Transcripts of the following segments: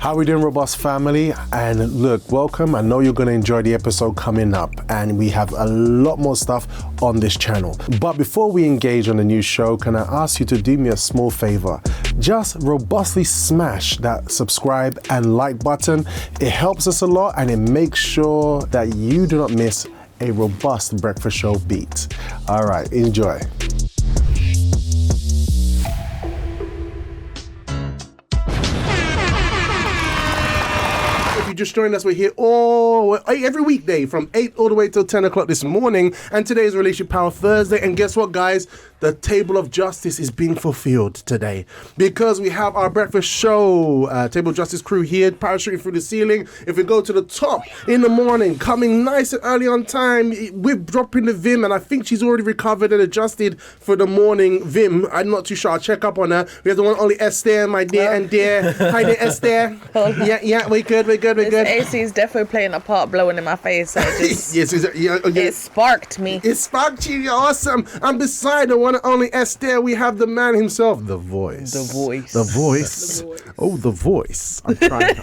How we doing, Robust family? And look, welcome. I know you're going to enjoy the episode coming up, and we have a lot more stuff on this channel. But before we engage on the new show, can I ask you to do me a small favor? Just robustly smash that subscribe and like button. It helps us a lot, and it makes sure that you do not miss a robust breakfast show beat. All right, enjoy. Just joined us, we're here every weekday from 8 all the way till 10 o'clock this morning, and today is Relationship Power Thursday. And guess what, guys? The table of justice is being fulfilled today because we have our breakfast show table of justice crew here parachuting through the ceiling. If we go to the top in the morning, coming nice and early on time, we're dropping the Vim, and I think she's already recovered and adjusted for the morning Vim. I'm not too sure. I'll check up on her. We have the one only Esther, my dear and dear. Hi there, Esther. Yeah, we're good. AC is definitely playing a part, blowing in my face. So it sparked me. It sparked you. You're awesome. And beside the one and only Esther, we have the man himself, the voice. The voice. Oh, the voice. I'm trying.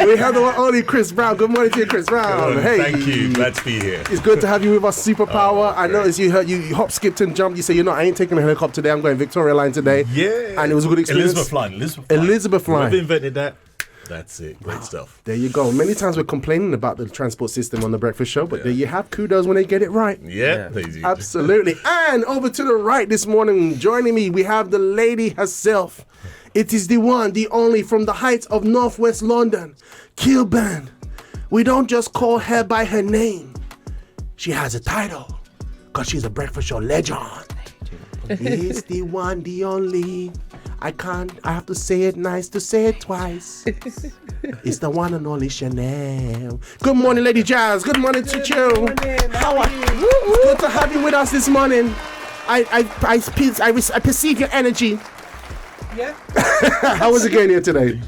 We have the one and only Chris Brown. Good morning to you, Chris Brown. Good. Hey. Thank you. Glad to be here. It's good to have you with us, Superpower. I noticed you hop, skipped, and jumped. You say, I ain't taking a helicopter today. I'm going Victoria Line today. Yeah. And it was a good experience. Elizabeth Line. Whoever invented that. That's it. Great stuff. There you go. Many times we're complaining about the transport system on the breakfast show, but there you have kudos when they get it right. Yeah. Absolutely. And over to the right this morning, joining me, we have the lady herself. It is the one, the only, from the heights of Northwest London, Kilburn. We don't just call her by her name. She has a title, because she's a breakfast show legend. It's the one, the only. I have to say it nice to say it twice. It's the one and only Chanel. Good morning, Lady Jazz. Good morning to you. How are you? Good to have you with us this morning. I perceive your energy. Yeah. How was it going here today?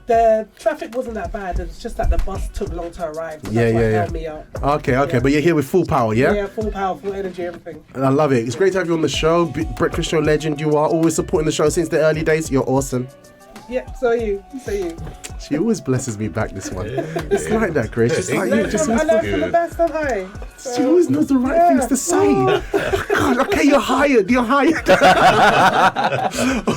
The traffic wasn't that bad. It's just that the bus took long to arrive. So Yeah. held me up. Okay. But you're here with full power, yeah? Yeah, full power, full energy, everything. And I love it. It's great to have you on the show. Breakfast show legend you are. Always supporting the show since the early days. You're awesome. Yeah, so are you. She always blesses me back, this one. It's like that, Grace. Just like you. I learned from the best, don't I? She always knows the right things to say. God, okay, you're hired.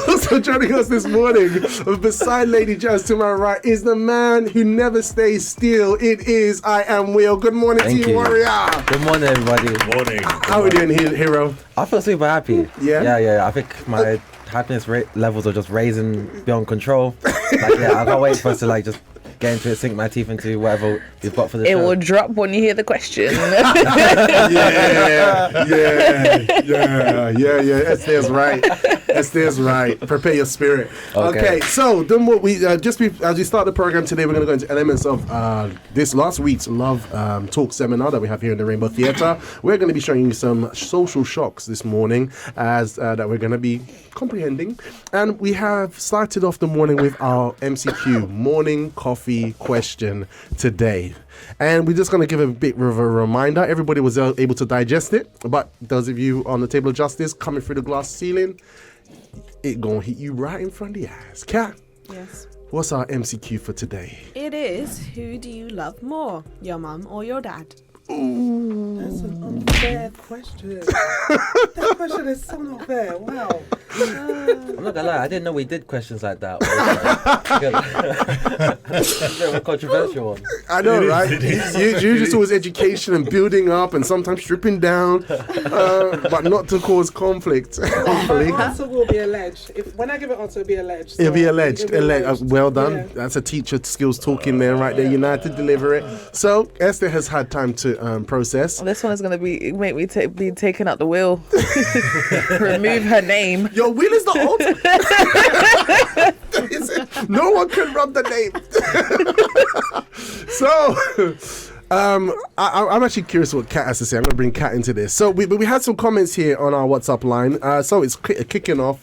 Also joining us this morning, beside Lady Jazz to my right, is the man who never stays still. It is I Am Will. Good morning to you, warrior. Good morning, everybody. Morning. How are we doing, hero? I feel super happy. Yeah? Yeah. I think my happiness levels are just raising beyond control. I can't wait for us to just get into it, sink my teeth into whatever you've got for the show. It will drop when you hear the question. Yeah. Esther's right. Prepare your spirit. Okay, so then what we as we start the program today, we're going to go into elements of this last week's Love Talk seminar that we have here in the Rainbow Theatre. We're going to be showing you some social shocks this morning as that we're going to be comprehending. And we have started off the morning with our MCQ, morning coffee question today. And we're just going to give a bit of a reminder. Everybody was able to digest it, but those of you on the table of justice coming through the glass ceiling, it gonna hit you right in front of the eyes. Kat, yes. What's our MCQ for today? It is, who do you love more, your mum or your dad? Ooh. That's an unfair question. That question is so not fair. Wow. I'm not gonna lie, I didn't know we did questions like that. It's a bit of a controversial one. I know, right? You just always education and building up and sometimes stripping down, but not to cause conflict. My answer will be alleged. When I give an answer, it'll be alleged. It'll be alleged. Well done. Yeah. That's a teacher skills talking there, right there. United deliver it. So Esther has had time to process. This one is going to make me be taken out the will. Remove her name. Your will is the ultimate. No one can rub the name. So, I'm actually curious what Kat has to say. I'm going to bring Kat into this. So we had some comments here on our WhatsApp line. So it's kicking off.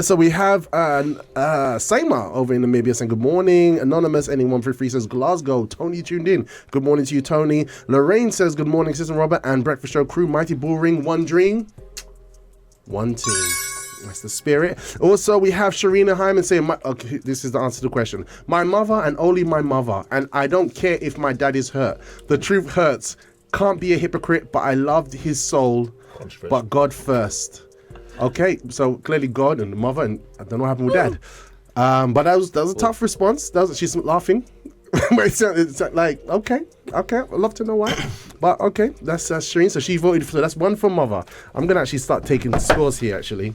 So we have Saima over in Namibia saying good morning. Anonymous Any133 says Glasgow. Tony tuned in. Good morning to you, Tony. Lorraine says good morning, Sister Robert and Breakfast Show crew. Mighty Bull Ring. One dream. One team. That's the spirit. Also, we have Sharina Hyman saying, okay, this is the answer to the question. My mother and only my mother, and I don't care if my dad is hurt. The truth hurts. Can't be a hypocrite, but I loved his soul, but God first. Okay, so clearly God and the mother, and I don't know what happened with dad. But that was a tough response. She's laughing. It's like, okay, I'd love to know why. But okay, that's Shireen. So she voted for, that's one for mother. I'm going to actually start taking the scores here, actually.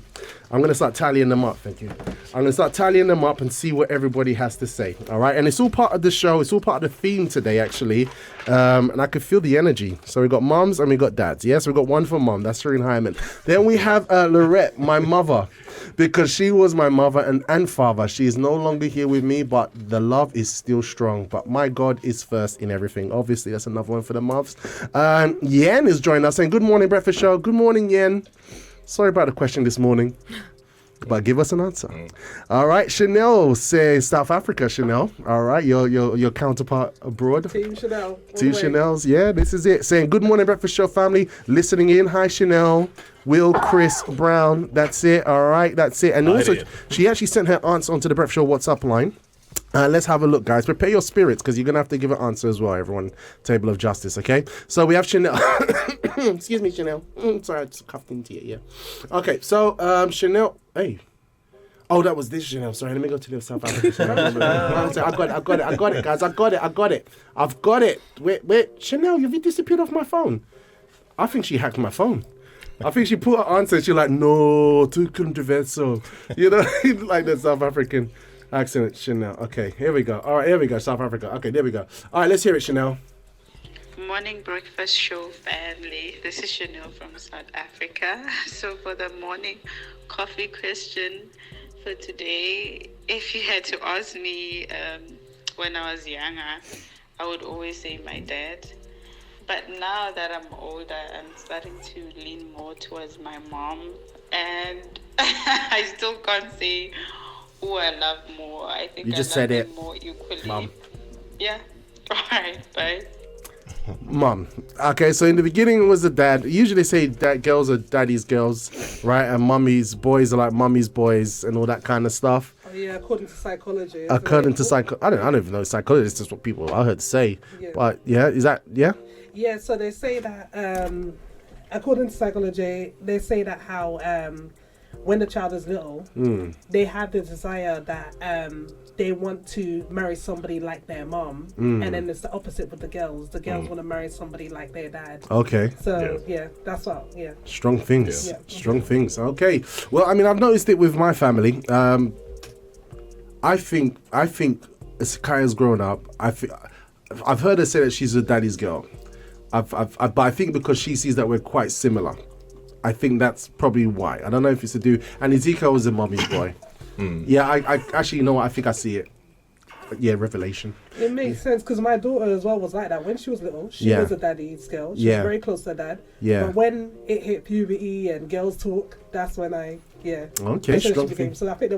I'm going to start tallying them up. Thank you. I'm going to start tallying them up and see what everybody has to say. All right. And it's all part of the show. It's all part of the theme today, actually. And I could feel the energy. So we got moms and we got dads. Yes, we got one for mom. That's Shireen Hyman. Then we have Lorette, my mother. Because she was my mother and father. She is no longer here with me, but the love is still strong. But my God is first in everything. Obviously, that's another one for the moths. Yen is joining us saying, good morning, Breakfast Show. Good morning, Yen. Sorry about the question this morning, but give us an answer. All right, Chanel says South Africa, Chanel. All right, your counterpart abroad. Team Chanel. Two Chanels, yeah, this is it. Saying, good morning, Breakfast Show family. Listening in. Hi, Chanel. Will, Chris, Brown. That's it. All right, that's it. And also, she actually sent her answer onto the Breakfast Show WhatsApp line. Let's have a look, guys. Prepare your spirits, because you're going to have to give an answer as well, everyone. Table of Justice, okay? So we have Chanel. Excuse me, Chanel. Sorry, I just coughed into it, yeah. Okay, so Chanel. Hey. Oh, that was this Chanel. Sorry, let me go to the South African. I got it, guys. I got it. Wait. Chanel, have you disappeared off my phone? I think she hacked my phone. I think she put her answer and she's like, no, too controversial. You know, like the South African accent, Chanel. Okay, here we go. All right, here we go, South Africa. Okay, there we go. All right, let's hear it, Chanel. Morning Breakfast Show family. This is Chanel from South Africa. So for the morning coffee question for today, if you had to ask me when I was younger, I would always say my dad. But now that I'm older, I'm starting to lean more towards my mom. And I still can't say who I love more. I think you just I love said it more equally. Mom. Yeah. All right. Bye. Mom. Okay, so in the beginning it was the dad. Usually they say that girls are daddy's girls, right? And mummy's boys are like mummy's boys and all that kind of stuff. Oh, yeah, according to psychology. According to I don't even know psychology. It's just what people I heard say. Yeah. But yeah, is that yeah? Yeah, so they say that according to psychology, they say that how when the child is little, they have the desire that they want to marry somebody like their mom, and then it's the opposite with the girls. The girls want to marry somebody like their dad. Okay. So yeah, that's what. Yeah. Strong things. Yeah. Strong things. Okay. Well, I mean, I've noticed it with my family. I think as Kaya's grown up, I've heard her say that she's a daddy's girl. But I think because she sees that we're quite similar, I think that's probably why. I don't know if it's to do. And Ezekiel was a mommy's boy. Yeah, I actually, you know what? I think I see it. Yeah, revelation. It makes sense because my daughter as well was like that. When she was little, she was a daddy's girl. She was very close to her dad. Yeah. But when it hit puberty and girls talk, that's when okay, strong thing. So I think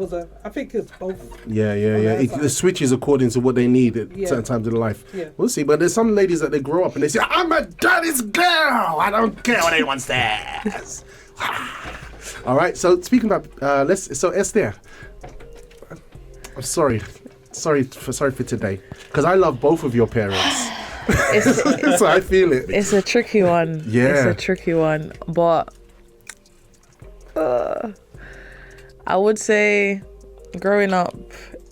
I think it's both. Yeah. It switches according to what they need at certain times in their life. Yeah. We'll see. But there's some ladies that they grow up and they say, I'm a daddy's girl. I don't care what anyone says. All right. So speaking about, so Esther, I'm sorry for today, because I love both of your parents. So I feel it. It's a tricky one. Yeah, it's a tricky one. But I would say, growing up,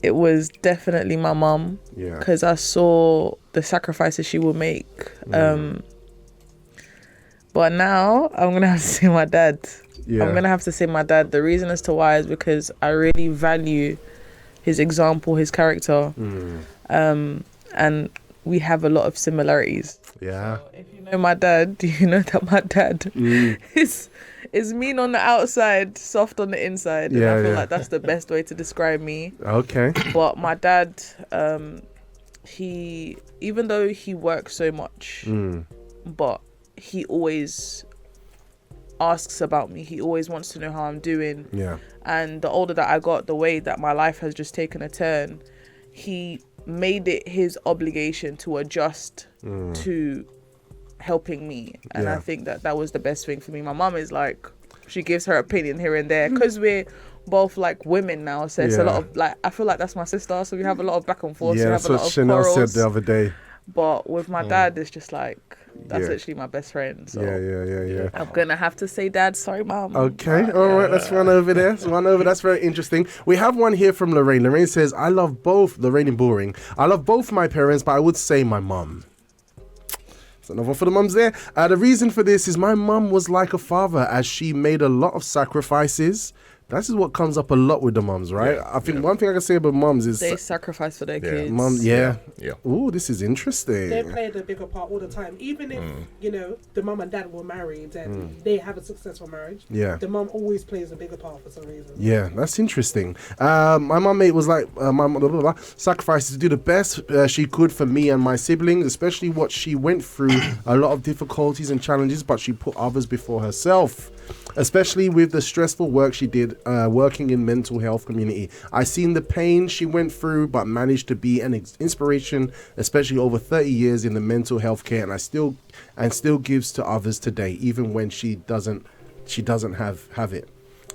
it was definitely my mum. Yeah. Because I saw the sacrifices she would make. But now I'm gonna have to say my dad. Yeah. I'm gonna have to say my dad. The reason as to why is because I really value his example, his character, and we have a lot of similarities. Yeah. So if you know my dad, you know that my dad is mean on the outside, soft on the inside. And I feel like that's the best way to describe me. Okay. But my dad, he, even though he works so much, but he always asks about me. He always wants to know how I'm doing. Yeah. And the older that I got, the way that my life has just taken a turn, he made it his obligation to adjust to helping me. And I think that was the best thing for me. My mum is like, she gives her opinion here and there because we're both like women now, so it's a lot of like, I feel like that's my sister, so we have a lot of back and forth. Yeah, we have that's a lot what of Chanel quarrels. said the other day. But with my dad, it's just like, that's literally my best friend. So Yeah. I'm gonna have to say dad. Sorry, mom. Okay, all right, let's run over there. That's very interesting. We have one here from Lorraine. Lorraine says, I love both, Lorraine and Boring. I love both my parents, but I would say my mum. So another one for the mums there. The reason for this is my mum was like a father as she made a lot of sacrifices. This is what comes up a lot with the mums, right? I think one thing I can say about mums is they sacrifice for their kids. Mum, Yeah. Ooh, this is interesting. They play the bigger part all the time. Even if, the mum and dad were married and they have a successful marriage, the mum always plays a bigger part for some reason. Yeah, that's interesting. My mum mate was like, sacrifices to do the best she could for me and my siblings, especially what she went through, a lot of difficulties and challenges, but she put others before herself. Especially with the stressful work she did working in mental health community. I seen the pain she went through, but managed to be an inspiration, especially over 30 years in the mental health care, and still gives to others today, even when she doesn't have it.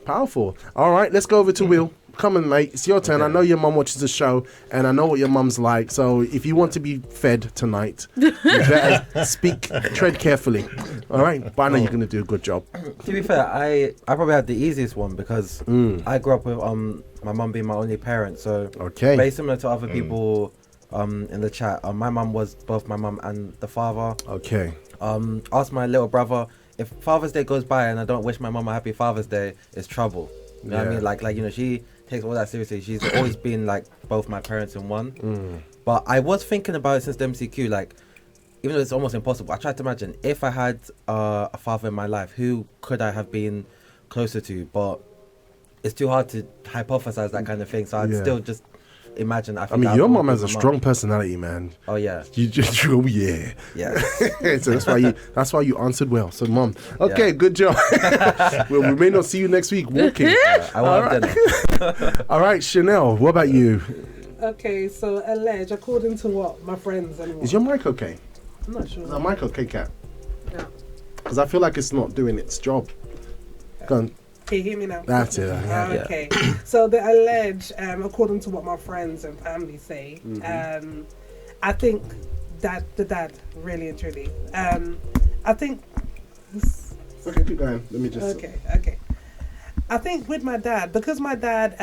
Powerful. All right, let's go over to Will. Come on, mate. It's your turn. Okay. I know your mum watches the show, and I know what your mum's like. So if you want to be fed tonight, you better tread carefully. All right? But I know you're going to do a good job. To be fair, I probably had the easiest one because I grew up with my mum being my only parent. So very similar to other people in the chat. My mum was both my mum and the father. Okay. Ask my little brother, if Father's Day goes by and I don't wish my mum a happy Father's Day, it's trouble. You know what I mean? Like she takes all that seriously. She's always been like both my parents in one. But I was thinking about it since the MCQ, like, even though it's almost impossible, I tried to imagine if I had a father in my life, who could I have been closer to? But it's too hard to hypothesize that kind of thing, so I'd still just imagine. I mean, your mum has a strong personality, man. Oh yeah. You just Yeah. So that's why you answered well. So, mum, okay, good job. Well, we may not see you next week walking. I will have dinner. All right, Chanel, what about you? Okay, so allege, according to what my friends and is your mic okay? I'm not sure. Is the mic okay, Kat? No. Because I feel like it's not doing its job. Go on. Can you hear me now? That's it. Okay. So the allege, according to what my friends and family say, I think that the dad, really and truly, I think. Okay, keep going. Let me just. Okay. I think with my dad, because my dad,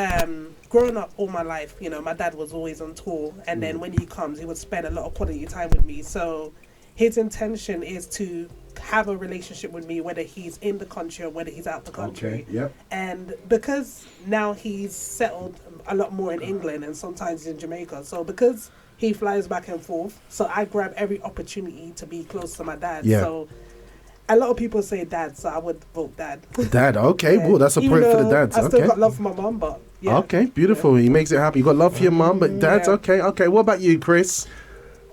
growing up all my life, my dad was always on tour, and then when he comes, he would spend a lot of quality time with me. So his intention is to have a relationship with me, whether he's in the country or whether he's out the country. Okay, yep. And because now he's settled a lot more in England and sometimes in Jamaica, so because he flies back and forth, so I grab every opportunity to be close to my dad. Yeah. So a lot of people say dad, so I would vote dad. Dad, okay. Well, that's a point for the dads. I still got love for my mum, but yeah. Okay, beautiful. He makes it happy. You got love for your mum, but dad's okay. Okay, what about you, Chris?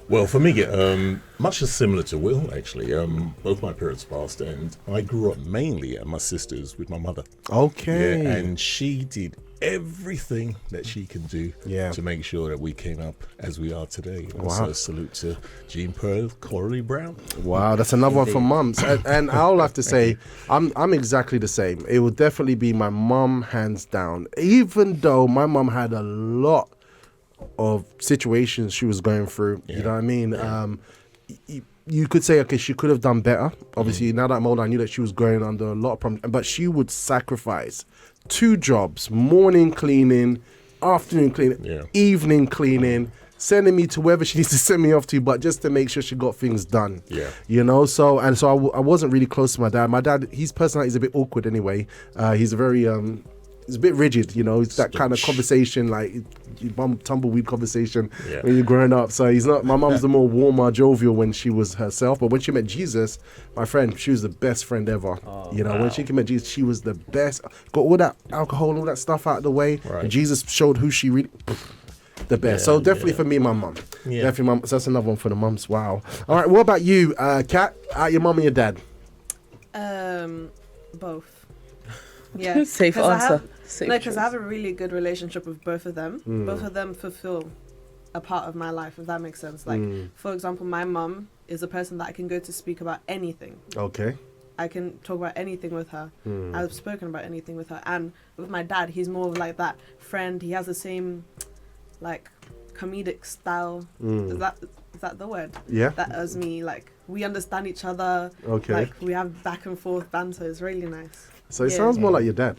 Well, for me, much as similar to Will, actually. Both my parents passed, and I grew up mainly at my sister's with my mother. Okay. Yeah, and she did everything that she can do to make sure that we came up as we are today. Also, salute to Jean Pearl, Coralie Brown. Wow, that's another one for mums. And I'll have to say, I'm exactly the same. It would definitely be my mum, hands down. Even though my mum had a lot of situations she was going through, you know what I mean? You could say, okay, she could have done better. Obviously, now that I'm older, I knew that she was going under a lot of problems, but she would sacrifice 2 jobs, morning cleaning, afternoon cleaning, evening cleaning, sending me to wherever she needs to send me off to, but just to make sure she got things done. So I wasn't really close to my dad. My dad, his personality is a bit awkward anyway. He's a very it's a bit rigid, it's that kind of conversation, like tumbleweed conversation when you're growing up. So he's not. My mum's the more warmer, jovial when she was herself, but when she met Jesus, my friend, she was the best friend ever. When she met Jesus, she was the best. Got all that alcohol, all that stuff out of the way. Right. And Jesus showed who she really. The best. So definitely for me, my mum. Definitely mum. So that's another one for the mums. Wow. All right. What about you, Kat? Your mum and your dad? Both. Yeah. Safe answer. Because I have a really good relationship with both of them. Both of them fulfill a part of my life, if that makes sense. Like, for example, my mum is a person that I can go to speak about anything. Okay. I can talk about anything with her. I've spoken about anything with her. And with my dad, he's more of like that friend. He has the same like comedic style. Is that the word? Yeah. That as me. Like we understand each other. Okay. Like we have back and forth banter. It's really nice. So it sounds more like your dad.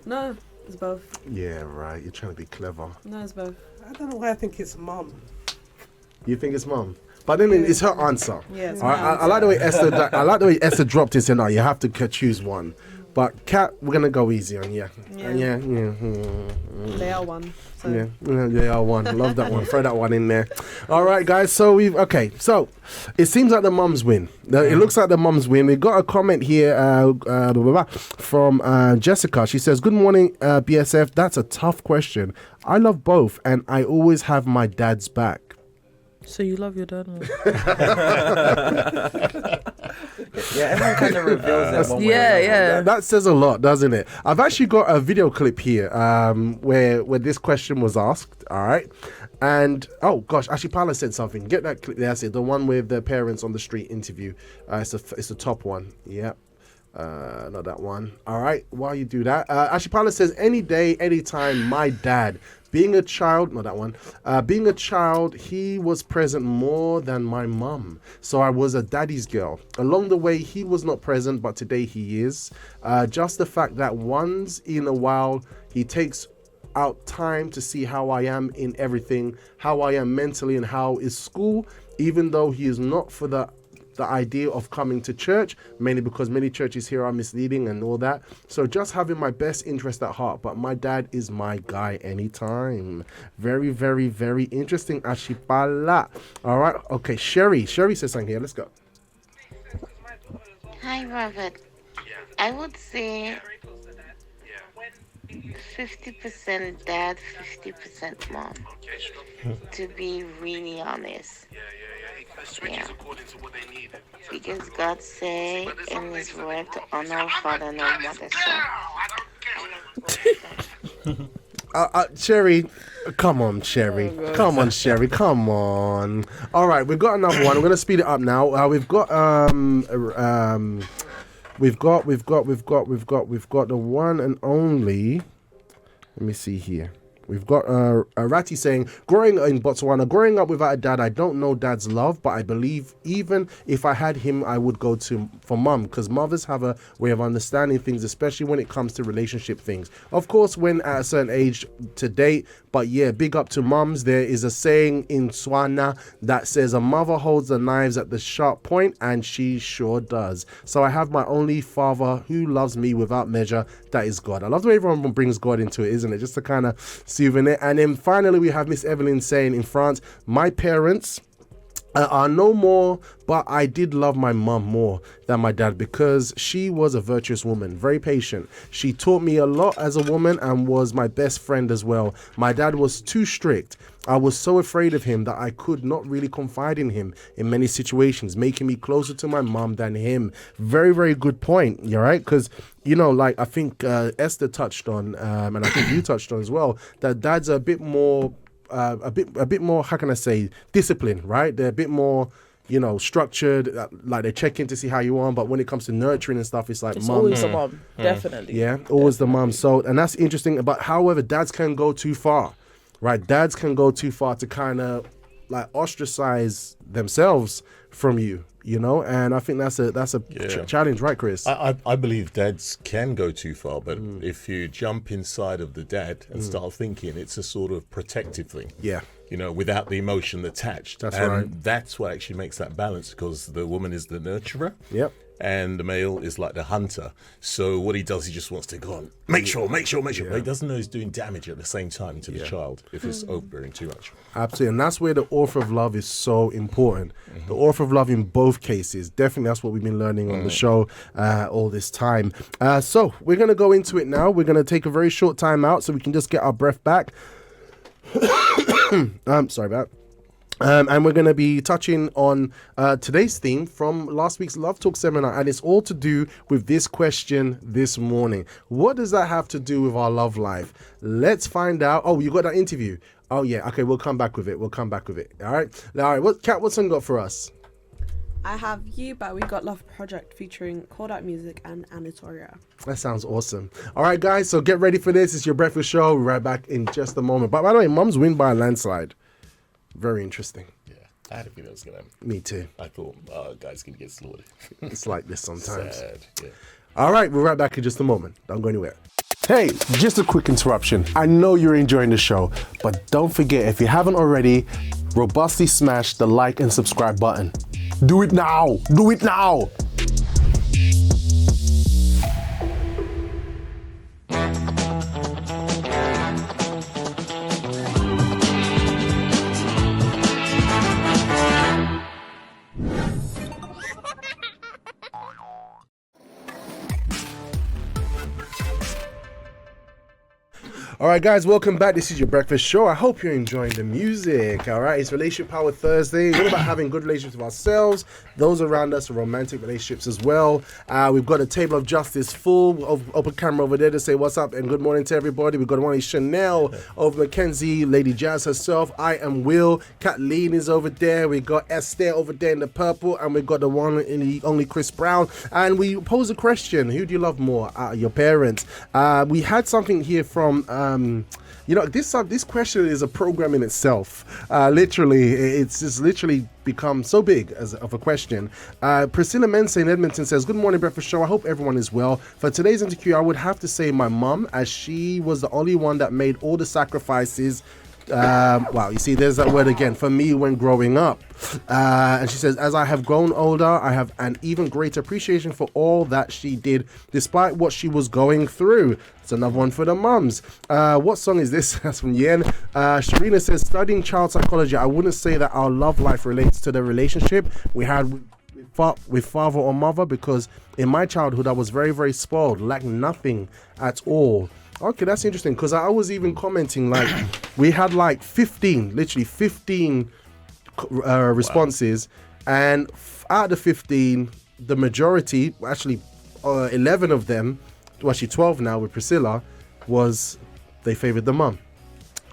No, it's both. Yeah, right. You're trying to be clever. No, it's both. I don't know why I think it's mom. You think it's mom? But then it's her answer. Yeah, it's I like the way Esther dropped it. Said, "No, you have to choose one." But Kat, we're gonna go easy on you. Yeah. They are one. So. Yeah, they are one. Love that one. Throw that one in there. All right, guys. So So it seems like the mums win. It looks like the mums win. We got a comment here from Jessica. She says, "Good morning, BSF. That's a tough question. I love both, and I always have my dad's back." So you love your dad more? Yeah, everyone kind of reveals it one way or Yeah. That says a lot, doesn't it? I've actually got a video clip here where this question was asked, all right? And, oh gosh, actually Paula said something. Get that clip there, that's it, the one with the parents on the street interview. It's the top one, yep. Not that one. All right, while you do that, actually Paula says, any day, anytime, my dad. Being a child, not that one. Being a child, he was present more than my mum. So I was a daddy's girl. Along the way, he was not present, but today he is. Just the fact that once in a while, he takes out time to see how I am in everything, how I am mentally, and how is school, even though he is not for the idea of coming to church, mainly because many churches here are misleading and all that. So just having my best interest at heart, but my dad is my guy anytime. Very, very, very interesting, Ashipala. All right, okay, Sherry says something here. Let's go. Hi, Robert. I would say 50% dad, 50% mom. To be really honest. Yeah. Because God say in His word to honor father and mother. Sherry, come on, Sherry. Come on, Sherry. Come on. All right, we've got another one. I'm gonna speed it up now. We've got the one and only. Let me see here. We've got Rati saying, growing up without a dad, I don't know dad's love, but I believe even if I had him, I would go for mum, because mothers have a way of understanding things, especially when it comes to relationship things. Of course, when at a certain age to date, but yeah, big up to mums. There is a saying in Swana that says a mother holds the knives at the sharp point, and she sure does. So I have my only father who loves me without measure. That is God. I love the way everyone brings God into it, isn't it? Just to kind of soothing it. And then finally, we have Miss Evelyn saying in France, my parents are no more, but I did love my mum more than my dad because she was a virtuous woman, very patient. She taught me a lot as a woman and was my best friend as well. My dad was too strict. I was so afraid of him that I could not really confide in him in many situations, making me closer to my mum than him. Very, very good point. You're right, because like I think Esther touched on, and I think you touched on as well, that dads are a bit more, how can I say, disciplined, right? They're a bit more, structured, like they check in to see how you are. But when it comes to nurturing and stuff, it's like it's mum. always the mum, definitely. Yeah, always the mum. So, and that's interesting. But however, dads can go too far, right? Dads can go too far to kind of like ostracize themselves from you. And I think that's a challenge, right, Chris? I believe dads can go too far, but if you jump inside of the dad and start thinking, it's a sort of protective thing. Yeah. Without the emotion attached. That's right. That's what actually makes that balance, because the woman is the nurturer. Yep. And the male is like the hunter. So what he does, he just wants to go on, make sure. Yeah. But he doesn't know he's doing damage at the same time to the child if it's overbearing too much. Absolutely. And that's where the author of love is so important. The author of love in both cases. Definitely that's what we've been learning on the show all this time. So we're going to go into it now. We're going to take a very short time out so we can just get our breath back. Sorry about that. And we're going to be touching on today's theme from last week's Love Talk seminar, and it's all to do with this question this morning. What does that have to do with our love life? Let's find out. Oh, you got that interview? Oh, yeah. Okay, we'll come back with it. All right. Kat, what's on got for us? I have You by We Got Love Project featuring Kodak Music and Anatoria. That sounds awesome. All right, guys, so get ready for this. It's your breakfast show. We're right back in just a moment. But by the way, Mums win by a landslide. Very interesting. Yeah, I had a feeling it was going to happen. Me too. I thought guys can get slaughtered. It's like this sometimes. Sad, yeah. All right, we're right back in just a moment. Don't go anywhere. Hey, just a quick interruption. I know you're enjoying the show, but don't forget, if you haven't already, robustly smash the like and subscribe button. Do it now! Do it now! All right, guys, welcome back. This is your breakfast show. I hope you're enjoying the music. All right, it's Relationship Power Thursday. All about having good relationships with ourselves, those around us, romantic relationships as well. We've got a table of justice full of open camera over there to say what's up and good morning to everybody. We've got one is Chanel over Mackenzie, Lady Jazz herself. I am Will. Kathleen is over there. We got Esther over there in the purple, and we've got the one in the only Chris Brown. And we pose a question: who do you love more? Your parents. We had something here from. This question is a program in itself. Literally, it's just literally become so big of a question. Priscilla Mensa in Edmonton says, good morning, breakfast show. I hope everyone is well. For today's interview, I would have to say my mum, as she was the only one that made all the sacrifices. Wow, you see, there's that word again, for me when growing up. And she says, as I have grown older, I have an even greater appreciation for all that she did, despite what she was going through. It's another one for the mums. What song is this? That's from Yen. Sharina says, studying child psychology, I wouldn't say that our love life relates to the relationship we had with father or mother, because in my childhood, I was very, very spoiled, lacked nothing at all. Okay, that's interesting, because I was even commenting, like, we had like 15 responses, and out of the 15, the majority, actually 11 of them, well, actually 12 now with Priscilla, was they favored the mum.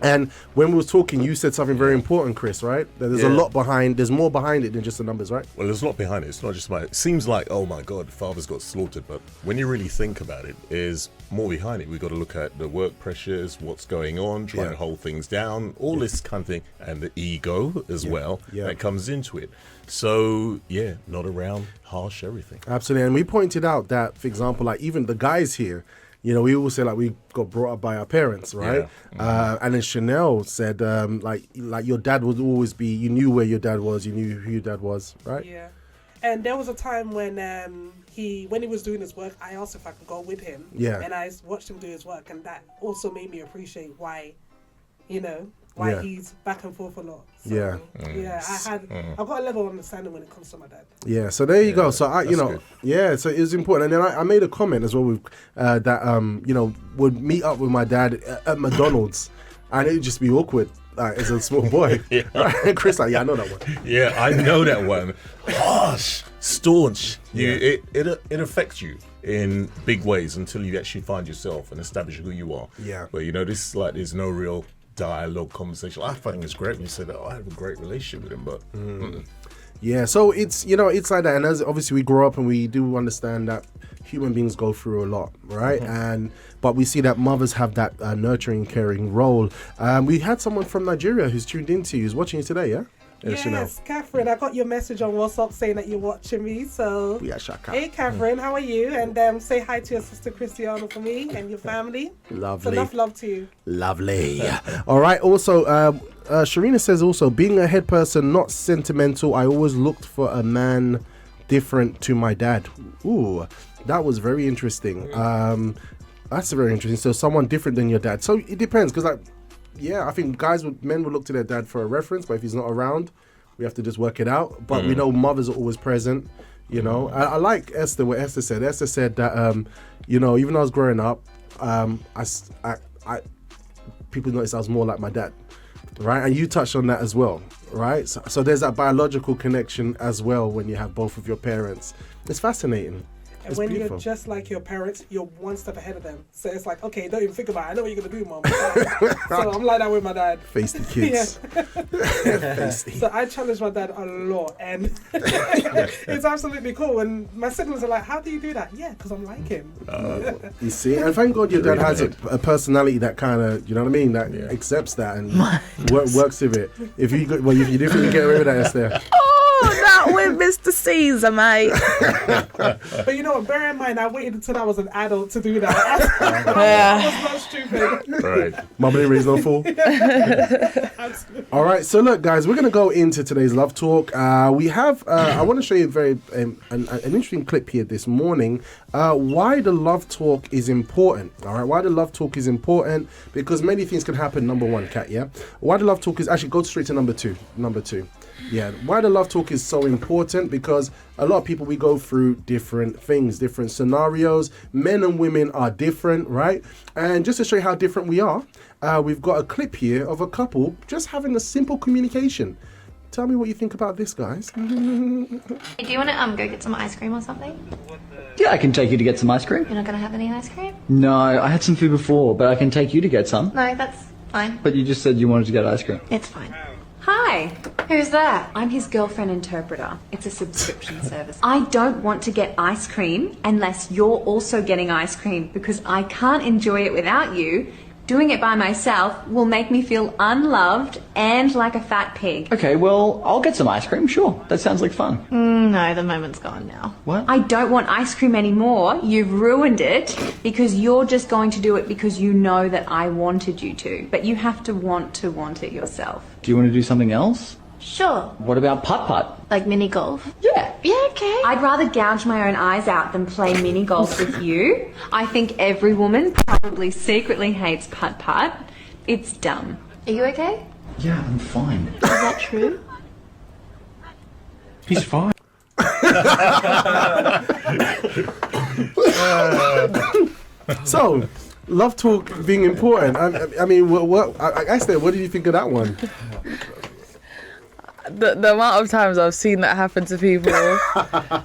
And when we were talking, you said something very important, Chris, right? That there's a lot behind, there's more behind it than just the numbers, right? Well, there's a lot behind it. It's not just it seems like, oh my God, fathers got slaughtered. But when you really think about it, there's more behind it. We've got to look at the work pressures, what's going on, try and hold things down, all this kind of thing, and the ego as well that comes into it. So, not around, harsh, everything. Absolutely. And we pointed out that, for example, like even the guys here, you know, we always say like we got brought up by our parents, right? Yeah. And then Chanel said, like your dad would always be. You knew where your dad was. You knew who your dad was, right? Yeah. And there was a time when he was doing his work, I asked if I could go with him. Yeah. And I watched him do his work, and that also made me appreciate why, he's back and forth a lot. So, I've got a level of understanding when it comes to my dad. Yeah, so there you go. So so it was important. And then I made a comment as well with that would meet up with my dad at McDonald's, and it would just be awkward. As a small boy. Right? Chris, I know that one. Yeah, I know that one. Harsh, staunch. It affects you in big ways until you actually find yourself and establish who you are. Yeah. But this there's no real dialogue, conversation. I think it's great when you say that. I have a great relationship with him, but. Yeah, so it's it's like that, and as obviously we grow up and we do understand that human beings go through a lot, right? But we see that mothers have that nurturing, caring role. We had someone from Nigeria who's tuned into you, who's watching you today, yeah? Yes, Catherine, I got your message on WhatsApp saying that you're watching me. So, hey, Catherine, how are you? And say hi to your sister Christiana for me and your family. Lovely. So enough love to you. Lovely. All right. Also, Sharina says also, being a head person, not sentimental. I always looked for a man different to my dad. Ooh, that was very interesting. That's very interesting. So someone different than your dad. So it depends, because I think men would look to their dad for a reference, but if he's not around, we have to just work it out. But we know mothers are always present, I like Esther, what Esther said. Esther said that, even though I was growing up, people noticed I was more like my dad, right? And you touched on that as well, right? So there's that biological connection as well when you have both of your parents. It's fascinating. And when you're just like your parents, you're one step ahead of them. So it's like, okay, don't even think about it. I know what you're going to do, mom. So I'm like that with my dad. Face the kids. So I challenge my dad a lot. And it's absolutely cool. And my siblings are like, how do you do that? Yeah, because I'm like him. You see? And thank God your dad has a personality that kind of, you know what I mean? That accepts that and works with it. If you definitely get rid of that, Esther. Not with Mr. Caesar, mate. But you know what? Bear in mind, I waited until I was an adult to do that. I was not stupid. Right. Mama didn't raise no fool. All right. So look, guys, we're going to go into today's love talk. We have. I want to show you an interesting clip here this morning. Why the love talk is important. All right. Why the love talk is important, because many things can happen. Number one, Kat. Yeah. Why the love talk is actually go straight to number two. Yeah, why the love talk is so important, because a lot of people, we go through different things, different scenarios. Men and women are different, right? And just to show you how different we are, we've got a clip here of a couple just having a simple communication. Tell me what you think about this, guys. Do you want to go get some ice cream or something? Yeah, I can take you to get some ice cream. You're not going to have any ice cream? No, I had some food before, but I can take you to get some. No, that's fine. But you just said you wanted to get ice cream. It's fine. Hi. Who's that? I'm his girlfriend interpreter. It's a subscription service. I don't want to get ice cream unless you're also getting ice cream, because I can't enjoy it without you. Doing it by myself will make me feel unloved and like a fat pig. Okay, well, I'll get some ice cream, sure. That sounds like fun. No, the moment's gone now. What? I don't want ice cream anymore. You've ruined it because you're just going to do it because you know that I wanted you to. But you have to want it yourself. Do you want to do something else? Sure. What about putt-putt? Like mini golf? Yeah. Yeah, okay. I'd rather gouge my own eyes out than play mini golf with you. I think every woman probably secretly hates putt-putt. It's dumb. Are you okay? Yeah, I'm fine. Is that true? He's fine. So, love talk being important. I mean, what Esther, what did you think of that one? The amount of times I've seen that happen to people,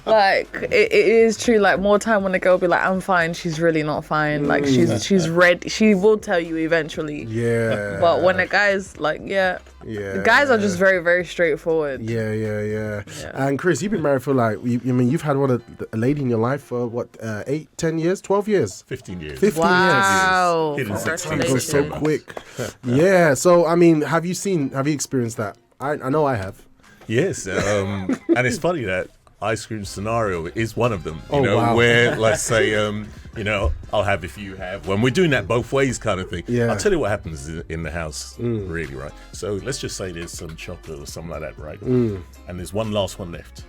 like it is true. Like more time when the girl be like, "I'm fine," she's really not fine. Like she's ready. She will tell you eventually. Yeah. But when the guy's like, the guys are just very, very straightforward. Yeah. And Chris, you've been married for like, you've had a lady in your life for what, 8, 10 years, 12 years? 15 years. 15 Wow. years. Congratulations. It goes so quick. Yeah. So, I mean, have you experienced that? I know I have. Yes. And it's funny that ice cream scenario is one of them. You know, wow. where let's say, I'll have if you have. When we're doing that both ways kind of thing. Yeah. I'll tell you what happens in the house, really, right? So let's just say there's some chocolate or something like that, right? And there's one last one left.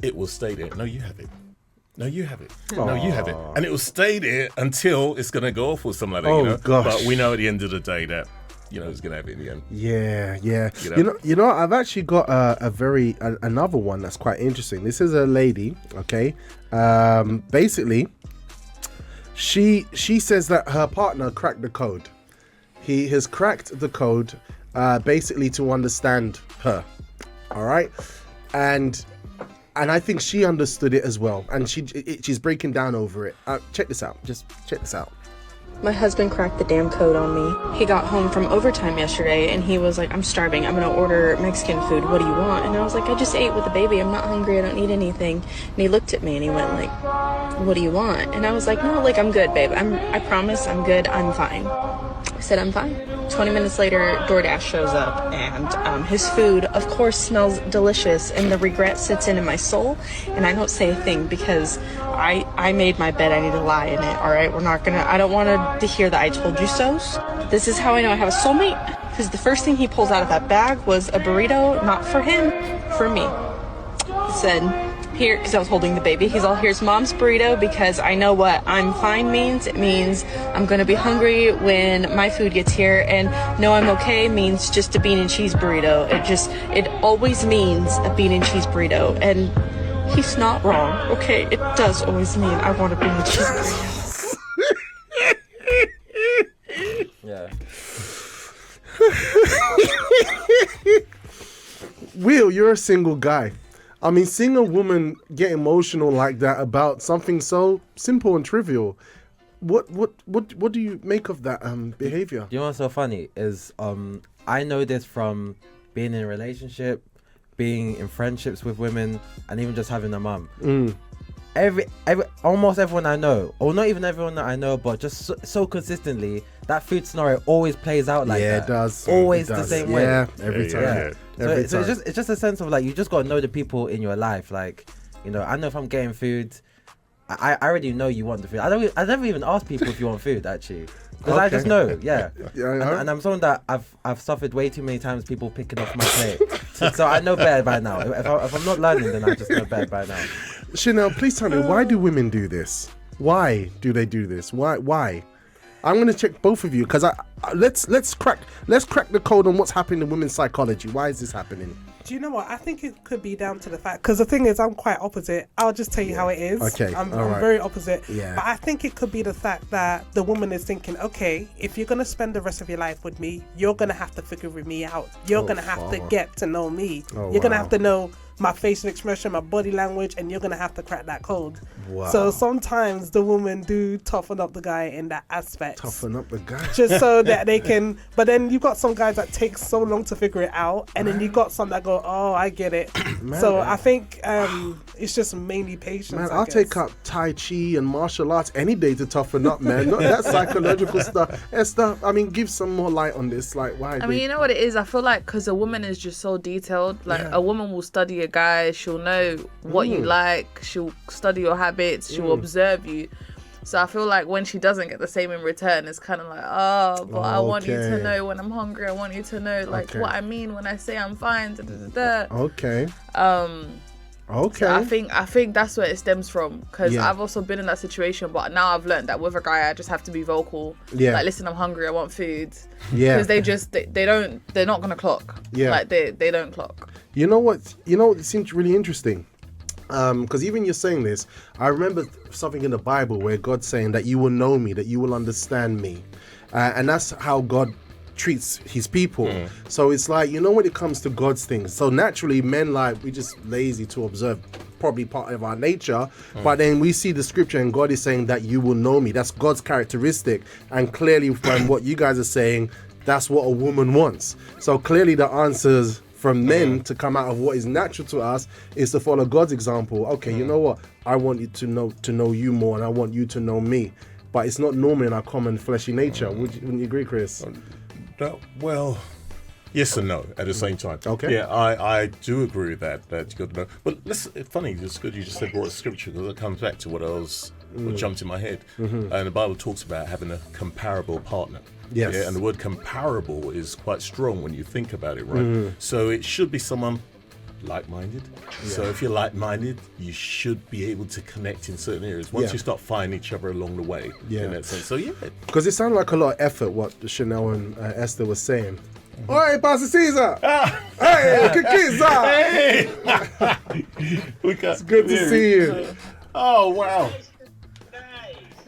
It will stay there. No, you have it. No, you have it. No, you have it. And it will stay there until it's going to go off or something like that, you know? Gosh. But we know at the end of the day that, it's going to have it in the end. Yeah. You know, I've actually got another one that's quite interesting. This is a lady, okay? Basically, she says that her partner cracked the code. He has cracked the code, basically to understand her. All right, and I think she understood it as well, and she's breaking down over it. Check this out. Just check this out. My husband cracked the damn code on me. He got home from overtime yesterday and he was like, "I'm starving. I'm gonna order Mexican food. What do you want?" And I was like, "I just ate with the baby. I'm not hungry. I don't need anything." And he looked at me and he went like, "What do you want?" And I was like, "No, like I'm good, babe. I promise I'm good. I'm fine." I said, "I'm fine." 20 minutes later, DoorDash shows up and his food, of course, smells delicious, and the regret sits in my soul, and I don't say a thing because I made my bed. I need to lie in it. All right, I don't want to hear the "I told you so's." This is how I know I have a soulmate, because the first thing he pulls out of that bag was a burrito, not for him, for me. He said, "Here," because I was holding the baby. He's all, "Here's mom's burrito," because I know what "I'm fine" means. It means I'm going to be hungry when my food gets here, and "No, I'm okay" means just a bean and cheese burrito. It always means a bean and cheese burrito, and he's not wrong, okay? It does always mean I want a bean and cheese burrito. Yeah. Will, you're a single guy. I mean, seeing a woman get emotional like that about something so simple and trivial, what do you make of that behavior? You know what's so funny is I know this from being in a relationship, being in friendships with women, and even just having a mum. Almost everyone I know, or not even everyone that I know, but just so consistently, that food scenario always plays out like that. Yeah, it does. Always It does. the same way. Yeah, every time. Yeah. Every So time. it's just a sense of like, you just got to know the people in your life. Like, you know, I know if I'm getting food, I already know you want the food. I never even ask people if you want food, actually. Because I just know, yeah. And I'm someone that I've suffered way too many times people picking off my plate. So I know better by now. If I'm not learning, then I just know better by now. Chanel, please tell me, why do women do this? Why do they do this? Why? I'm going to check both of you because let's crack the code on what's happening in women's psychology. Why is this happening? Do you know what? I think it could be down to the fact, because the thing is, I'm quite opposite. I'll just tell you how it is. Okay, I'm right. very opposite. Yeah. But I think it could be the fact that the woman is thinking, okay, if you're going to spend the rest of your life with me, you're going to have to figure me out. You're going to have to get to know me. You're going to have to know my facial expression, my body language, and you're going to have to crack that code. Wow. So sometimes the women do toughen up the guy in that aspect. Toughen up the guy. Just so that they can, but then you've got some guys that take so long to figure it out, and then you've got some that go, oh, I get it. I think it's just mainly patience. Man, I'll take up Tai Chi and martial arts any day to toughen up, man. Not that psychological stuff. Esther, I mean, give some more light on this. Like, why? I mean, you know what it is? I feel like because a woman is just so detailed. Like, a woman will study a guy. She'll know what you like. She'll study your habits. She'll observe you. So I feel like when she doesn't get the same in return, it's kind of like, oh, but I want you to know when I'm hungry. I want you to know like what I mean when I say I'm fine. Okay. Okay. So I think that's where it stems from, because I've also been in that situation, but now I've learned that with a guy I just have to be vocal. Like, listen, I'm hungry. I want food. Because they're not gonna clock. Like they don't clock. You know what? It seems really interesting. Because even you're saying this, I remember something in the Bible where God's saying that you will know me, that you will understand me. And that's how God treats his people. So it's like, when it comes to God's things, so naturally men, like, we're just lazy to observe, probably part of our nature. But then we see the scripture and God is saying that you will know me. That's God's characteristic. And clearly from what you guys are saying, that's what a woman wants. So clearly the answers from men to come out of what is natural to us is to follow God's example. Okay, you know what? I want you to know you more, and I want you to know me. But it's not normal in our common fleshy nature. Wouldn't you agree, Chris? Well, yes and no at the same time. Okay. Yeah, I do agree with that you got to know. But it's funny, it's good you just said brought scripture, because it comes back to what jumped in my head. And the Bible talks about having a comparable partner. Yes. Yeah, and the word comparable is quite strong when you think about it, right? So it should be someone like-minded. So if you're like-minded, you should be able to connect in certain areas once you start finding each other along the way. In that sense. So because it sounded like a lot of effort what Chanel and Esther was saying. Oi, Pastor Caesar! Hey, Caesar! Hey! It's good to see you. Oh, wow.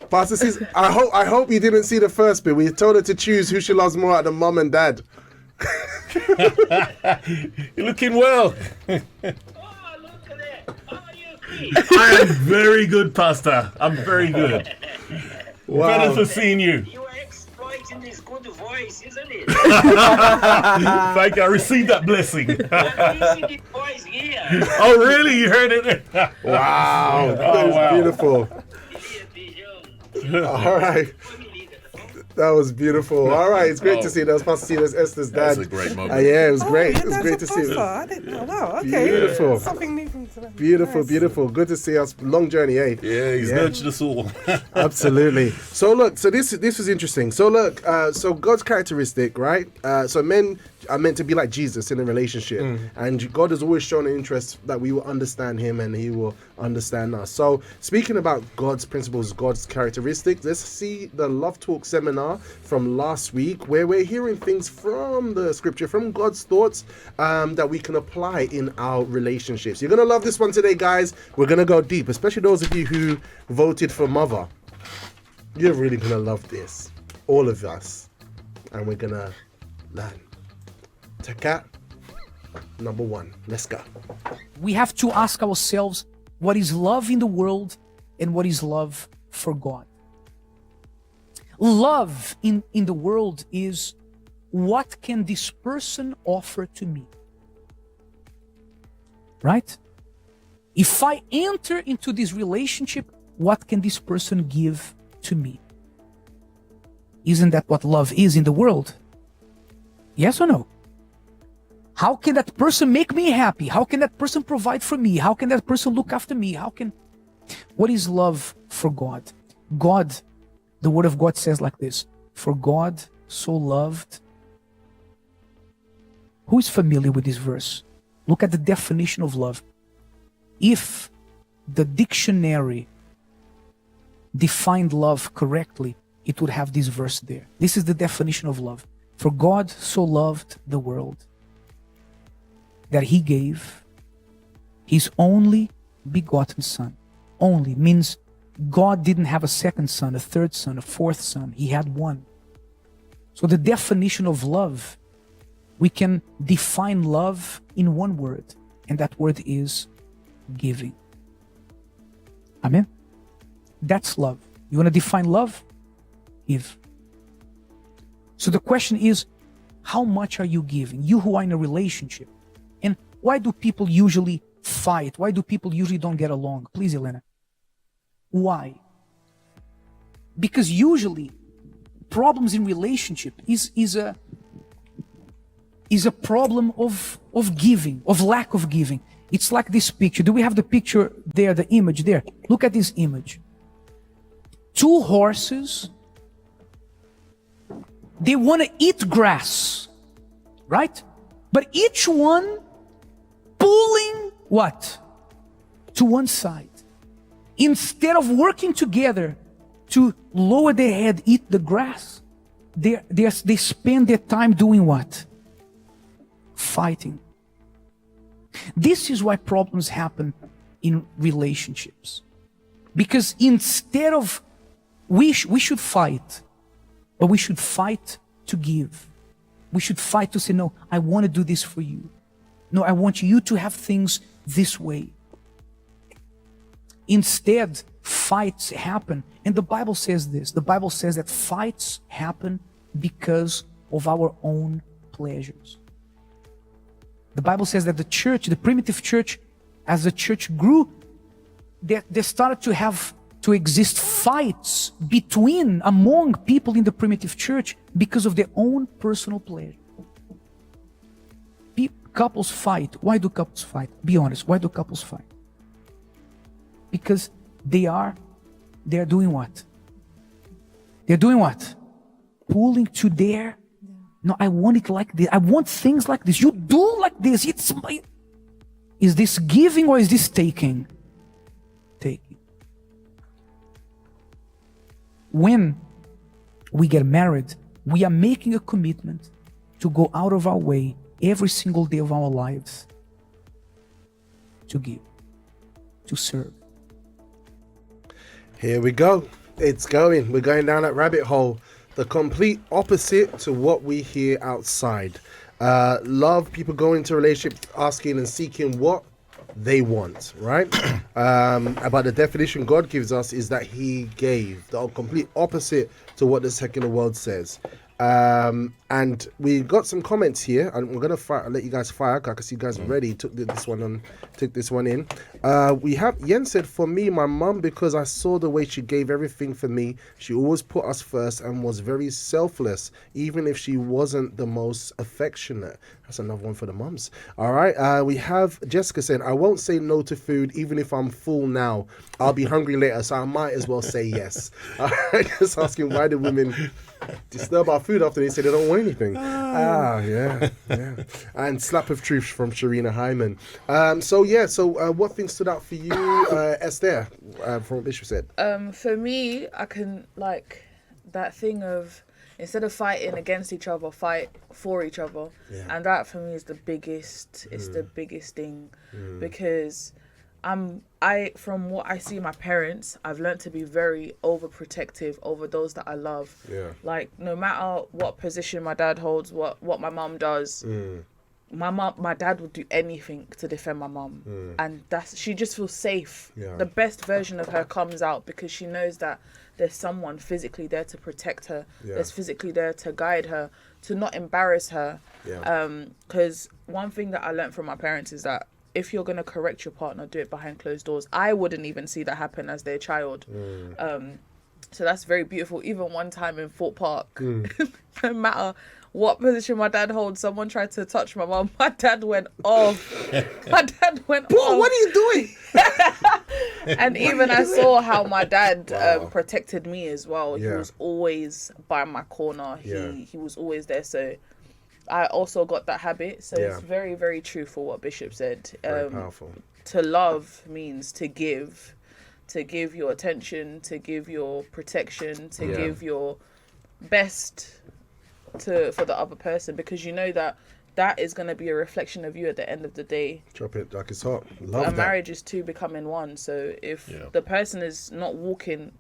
Pastor Caesar, I hope you didn't see the first bit. We told her to choose who she loves more out of mum and dad. You're looking well. Oh, look at that. How are you, Chris? I am very good, Pastor. I'm very good. Wow. Better for seeing you. You are exploiting this good voice, isn't it? Thank you. I received that blessing. I'm using the voice here. Oh, really? You heard it? Wow. That was beautiful. All right. That was beautiful. All right, it's great to see. That was Pastor Cedar's Esther's dad. That's a great moment. Yeah, it was great. It was great to see. I didn't know. Wow, okay. Beautiful. Something new from today. Beautiful, Nice. beautiful. Good to see us. Long journey, eh? Yeah, he's nurtured us all. Absolutely. So look, so this was interesting. So look, so God's characteristic, right? So men are meant to be like Jesus in a relationship, and God has always shown an interest that we will understand Him and He will understand us. So speaking about God's principles, God's characteristics, let's see the Love Talk seminar from last week, where we're hearing things from the Scripture, from God's thoughts, that we can apply in our relationships. You're gonna love this one today, guys. We're gonna go deep, especially those of you who voted for Mother. You're really gonna love this, all of us, and we're gonna learn. Take care. Number one. Let's go. We have to ask ourselves, what is love in the world and what is love for God? Love in the world is, what can this person offer to me? Right? If I enter into this relationship, what can this person give to me? Isn't that what love is in the world? Yes or no? How can that person make me happy? How can that person provide for me? How can that person look after me? What is love for God? God, the word of God says like this, for God so loved. Who is familiar with this verse? Look at the definition of love. If the dictionary defined love correctly, it would have this verse there. This is the definition of love. For God so loved the world that he gave his only begotten son. Only means God didn't have a second son, a third son, a fourth son. He had one. So the definition of love, we can define love in one word, and that word is giving. Amen? That's love. You want to define love? Give. So the question is, how much are you giving? You who are in a relationship. And why do people usually fight? Why do people usually don't get along? Please, Elena. Why? Because usually problems in relationship is a problem of giving, of lack of giving. It's like this picture. Do we have the picture there, the image there? Look at this image. Two horses, they want to eat grass, right? But each one pulling what? To one side. Instead of working together to lower their head, eat the grass, they spend their time doing what? Fighting. This is why problems happen in relationships. Because instead of, we should fight, but we should fight to give. We should fight to say, no, I want to do this for you. No, I want you to have things this way. Instead, fights happen. And the Bible says this. The Bible says that fights happen because of our own pleasures. The Bible says that the church, the primitive church, as the church grew, there started to exist fights among people in the primitive church because of their own personal pleasure. Couples fight. Why do couples fight? Be honest. Why do couples fight? Because they're doing what? They're doing what? Pulling to their, no, I want it like this. I want things like this. You do like this. Is this giving or is this taking? Taking. When we get married, we are making a commitment to go out of our way every single day of our lives to give, to serve. Here we go. It's going. We're going down that rabbit hole. The complete opposite to what we hear outside. Love, people go into relationships asking and seeking what they want, right? But the definition God gives us is that he gave. The complete opposite to what the secular world says. And we got some comments here, and we're gonna let you guys fire. I can see you guys already took this one in. We have Yen said, for me, my mum, because I saw the way she gave everything for me, she always put us first and was very selfless, even if she wasn't the most affectionate. That's another one for the mums. All right. We have Jessica saying, I won't say no to food, even if I'm full now. I'll be hungry later, so I might as well say yes. All right. Just asking, why do women disturb our food after they say they don't want anything? Yeah. And slap of truth from Sharina Hyman. So what things stood out for you, Esther, from what Bishop said? For me, I can, like, that thing of, instead of fighting against each other, fight for each other. Yeah. And that for me is the biggest, it's the biggest thing. Because from what I see in my parents, I've learned to be very overprotective over those that I love. Yeah. Like, no matter what position my dad holds, what my mum does, my dad would do anything to defend my mum, and she just feels safe. Yeah. The best version of her comes out because she knows that there's someone physically there to protect her. Yeah. There's physically there to guide her, to not embarrass her. Because one thing that I learned from my parents is that if you're going to correct your partner, do it behind closed doors. I wouldn't even see that happen as their child. So that's very beautiful. Even one time in Fort Park, no matter what position my dad holds, someone tried to touch my mum. My dad went off. What are you doing? And even I saw how my dad protected me as well. Yeah. He was always by my corner. Yeah. He was always there. So I also got that habit. So Yeah. it's very, very truthful what Bishop said. Very powerful. To love means to give your attention, to give your protection, to give your best for the other person, because you know that is going to be a reflection of you at the end of the day. Drop it like it's hot. Love A that. marriage is two becoming one. So if the person is not walking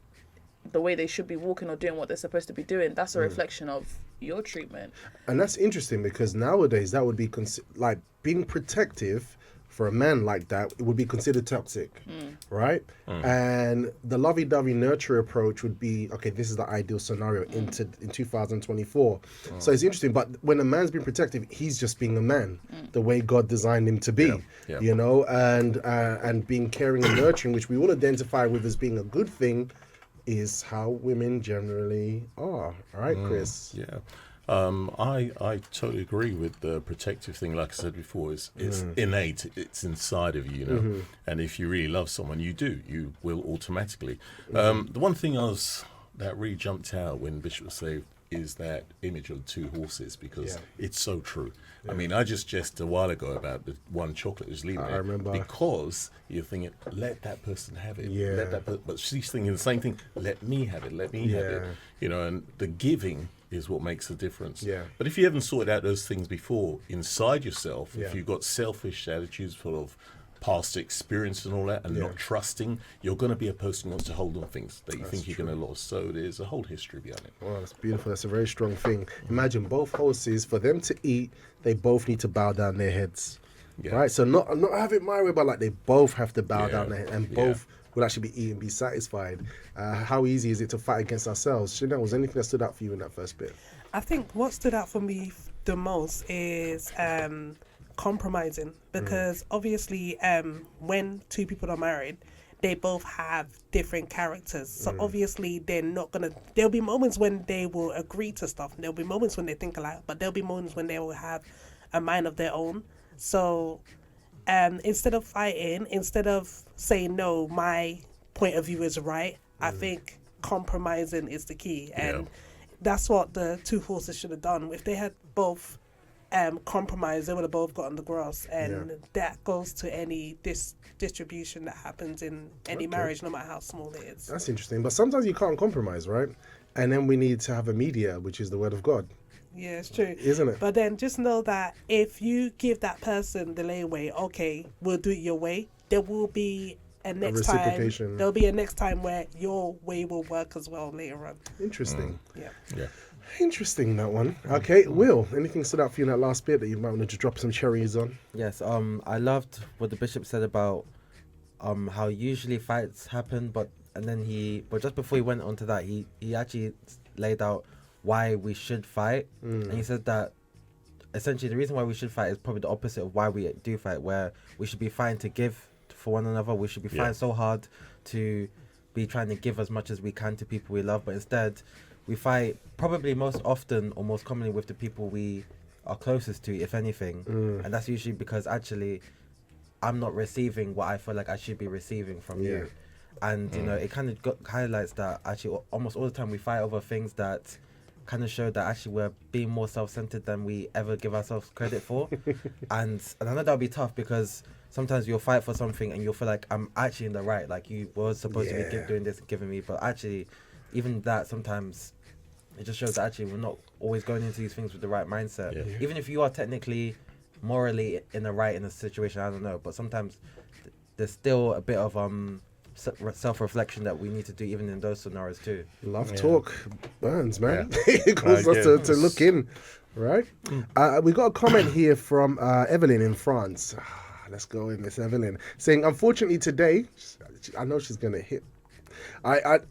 the way they should be walking or doing what they're supposed to be doing, that's a reflection of your treatment. And that's interesting because nowadays that would be like being protective for a man like that, it would be considered toxic, right? And the lovey-dovey nurture approach would be, okay, this is the ideal scenario in 2024. So it's interesting, but when a man's being protective, he's just being a man, the way God designed him to be, you know, and being caring and nurturing, which we all identify with as being a good thing, is how women generally are. All right, Chris? Yeah. I totally agree with the protective thing. Like I said before, it's innate. It's inside of you, you know. And if you really love someone, you will automatically. The one thing that really jumped out when Bishop said is that image of the two horses, because it's so true. I mean, I just jested a while ago about the one chocolate was leaving. I remember. Because you're thinking, let that person have it. Yeah. But she's thinking the same thing. Let me have it. Let me have it. You know, and the giving is what makes the difference. Yeah. But if you haven't sorted out those things before inside yourself, if you've got selfish attitudes full of past experience and all that, and not trusting, you're going to be a person who wants to hold on things that you think you're going to lose. So there's a whole history behind it. Wow, that's beautiful. That's a very strong thing. Imagine both horses, for them to eat, they both need to bow down their heads. Right? So not have it my way, but like they both have to bow down their head, and both will actually be eating, be satisfied. How easy is it to fight against ourselves? Chanel, was anything that stood out for you in that first bit? I think what stood out for me the most is compromising, because obviously when two people are married, they both have different characters. So obviously there'll be moments when they will agree to stuff. There'll be moments when they think alike, but there'll be moments when they will have a mind of their own. So instead of fighting, instead of saying, no, my point of view is right, I think compromising is the key. And that's what the two horses should have done. If they had both compromised, they would have both got on the grass. And that goes to any distribution that happens in any marriage, no matter how small it is. That's interesting. But sometimes you can't compromise, right? And then we need to have a mediator, which is the word of God. Yeah, it's true. Isn't it? But then just know that if you give that person the layaway, okay, we'll do it your way, there will be a next time. There'll be a next time where your way will work as well later on. Interesting. Yeah. Interesting, that one. Okay, Will, anything stood out for you in that last bit that you might want to drop some cherries on? Yes, I loved what the bishop said about how usually fights happen, but just before he went on to that, he actually laid out why we should fight. And he said that essentially the reason why we should fight is probably the opposite of why we do fight, where we should be fighting to give for one another. We should be fighting so hard to be trying to give as much as we can to people we love, but instead we fight probably most often or most commonly with the people we are closest to, if anything. And that's usually because actually I'm not receiving what I feel like I should be receiving from you. And you know, it kind of highlights that actually almost all the time we fight over things that kind of show that actually we're being more self-centered than we ever give ourselves credit for. and I know that'll be tough, because sometimes you'll fight for something and you'll feel like I'm actually in the right, like you were supposed to be doing this and giving me, but actually even that sometimes it just shows that actually we're not always going into these things with the right mindset. Even if you are technically morally in the right in a situation, I don't know, but sometimes there's still a bit of self-reflection that we need to do even in those scenarios too. Love talk burns, man. It calls us to look in, right? We got a comment here from Evelyn in France. Let's go in, Miss Evelyn, saying, unfortunately today, I know she's gonna hit.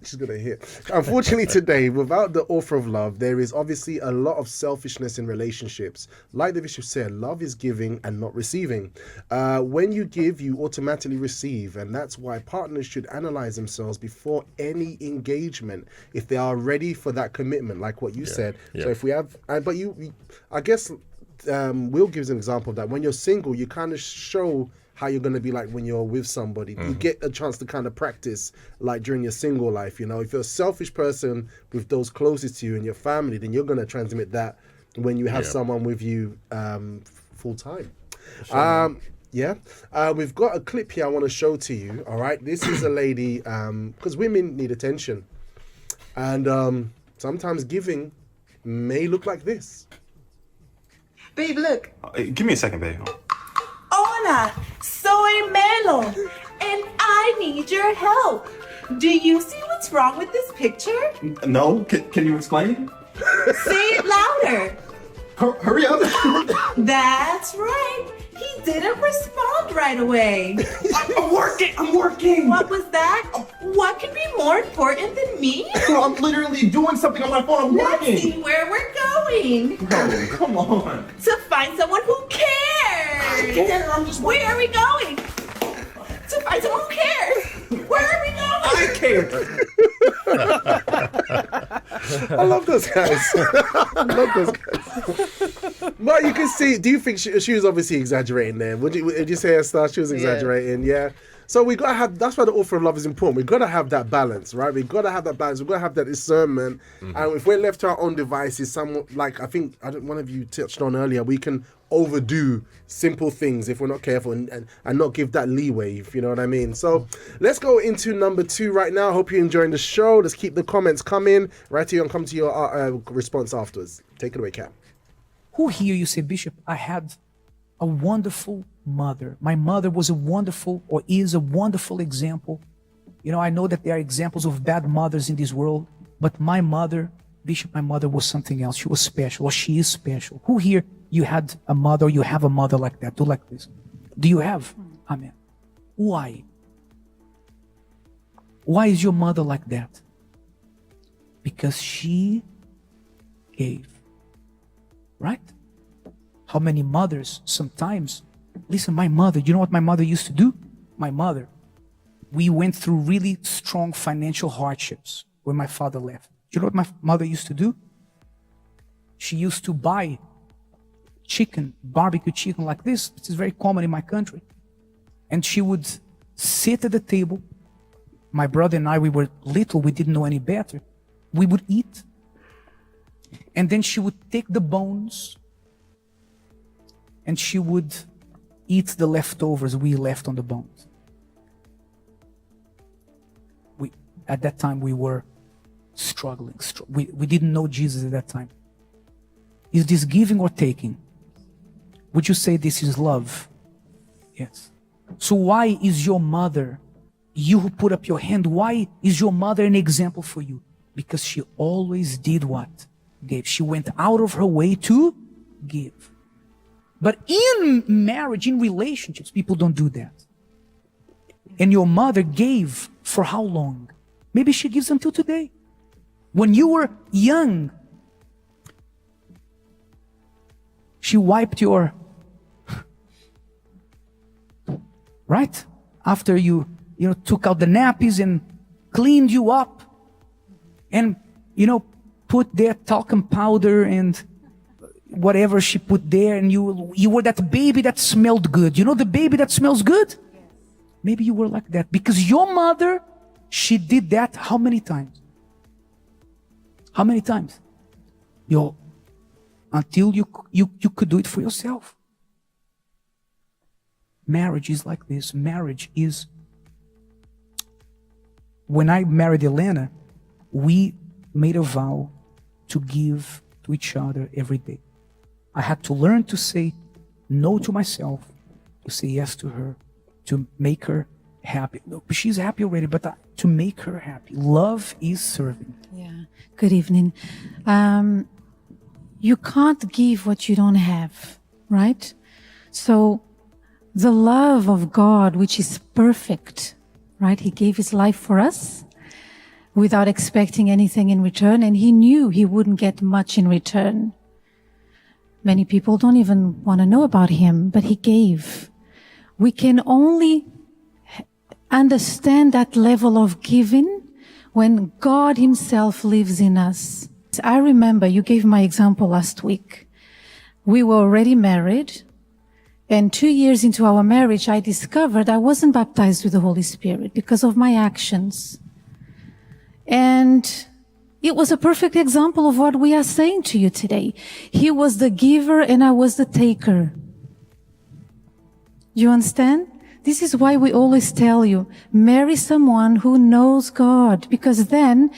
She's gonna hit. Unfortunately today, without the author of love, there is obviously a lot of selfishness in relationships. Like the bishop said, love is giving and not receiving. When you give, you automatically receive, and that's why partners should analyze themselves before any engagement if they are ready for that commitment, like what you said. So if we have, but I guess Will gives an example of that. When you're single, you kind of show how you're going to be like when you're with somebody. You get a chance to kind of practice like during your single life. You know, if you're a selfish person with those closest to you and your family, then you're going to transmit that when you have someone with you full time. Sure. We've got a clip here I want to show to you. All right, this is a lady, because women need attention, and sometimes giving may look like this. Babe, look. Give me a second, babe. Hola, soy Melo, and I need your help. Do you see what's wrong with this picture? No? Can you explain? Say it louder. Hurry up. That's right. He didn't respond right away. I'm working. What was that? What could be more important than me? I'm literally doing something on my phone. I'm Let's working. see where we're going. No, come on. To find someone who cares. Where are we going? To find someone who cares. Where are we going? I care. I love those guys. But you can see, do you think she was obviously exaggerating there? Would you say, Esther, she was exaggerating? Yeah. So we got to have, that's why the author of love is important. We've got to have that balance, right? We've got to have that balance. We've got to have that discernment. And if we're left to our own devices, some, like I think one of you touched on earlier, we can overdo simple things if we're not careful and not give that leeway, if you know what I mean. So let's go into number 2 right now. Hope you're enjoying the show. Let's keep the comments coming. Right here and come to your response afterwards. Take it away, Cam. Who here you say, Bishop, I had a wonderful mother. My mother was a wonderful, or is a wonderful example. You know, I know that there are examples of bad mothers in this world, but my mother, Bishop, my mother was something else. She was special, or she is special. Who here, you had a mother, or you have a mother like that? Do like this. Do you have? Amen. Why? Why is your mother like that? Because she gave. Right? How many mothers sometimes, listen, my mother, you know what my mother used to do? My mother, we went through really strong financial hardships when my father left. Do you know what my mother used to do? She used to buy chicken, barbecue chicken like this. This is very common in my country. And she would sit at the table. My brother and I, we were little, we didn't know any better. We would eat. And then she would take the bones and she would eat the leftovers we left on the bones. At that time, we were struggling. We didn't know Jesus at that time. Is this giving or taking? Would you say this is love? Yes. So why is your mother, you who put up your hand, why is your mother an example for you? Because she always did what? Gave. She went out of her way to give. But in marriage, in relationships, people don't do that. And your mother gave for how long? Maybe she gives until today. When you were young, she wiped your, right? After you took out the nappies and cleaned you up and, put there talcum powder and whatever she put there, and you were that baby that smelled good. You know the baby that smells good? Yes. Maybe you were like that because your mother, she did that how many times? How many times? Until you could do it for yourself. Marriage is like this. Marriage is, when I married Elena, we made a vow to give to each other every day. I had to learn to say no to myself, to say yes to her, to make her happy. No, she's happy already, but to make her happy. Love is serving. Yeah. Good evening. You can't give what you don't have, right? So the love of God, which is perfect, right? He gave his life for us without expecting anything in return, and he knew he wouldn't get much in return. Many people don't even want to know about him, but he gave. We can only understand that level of giving when God himself lives in us. I remember you gave my example last week. We were already married, and 2 years into our marriage, I discovered I wasn't baptized with the Holy Spirit because of my actions. And it was a perfect example of what we are saying to you today. He was the giver and I was the taker. You understand? This is why we always tell you, marry someone who knows God, because then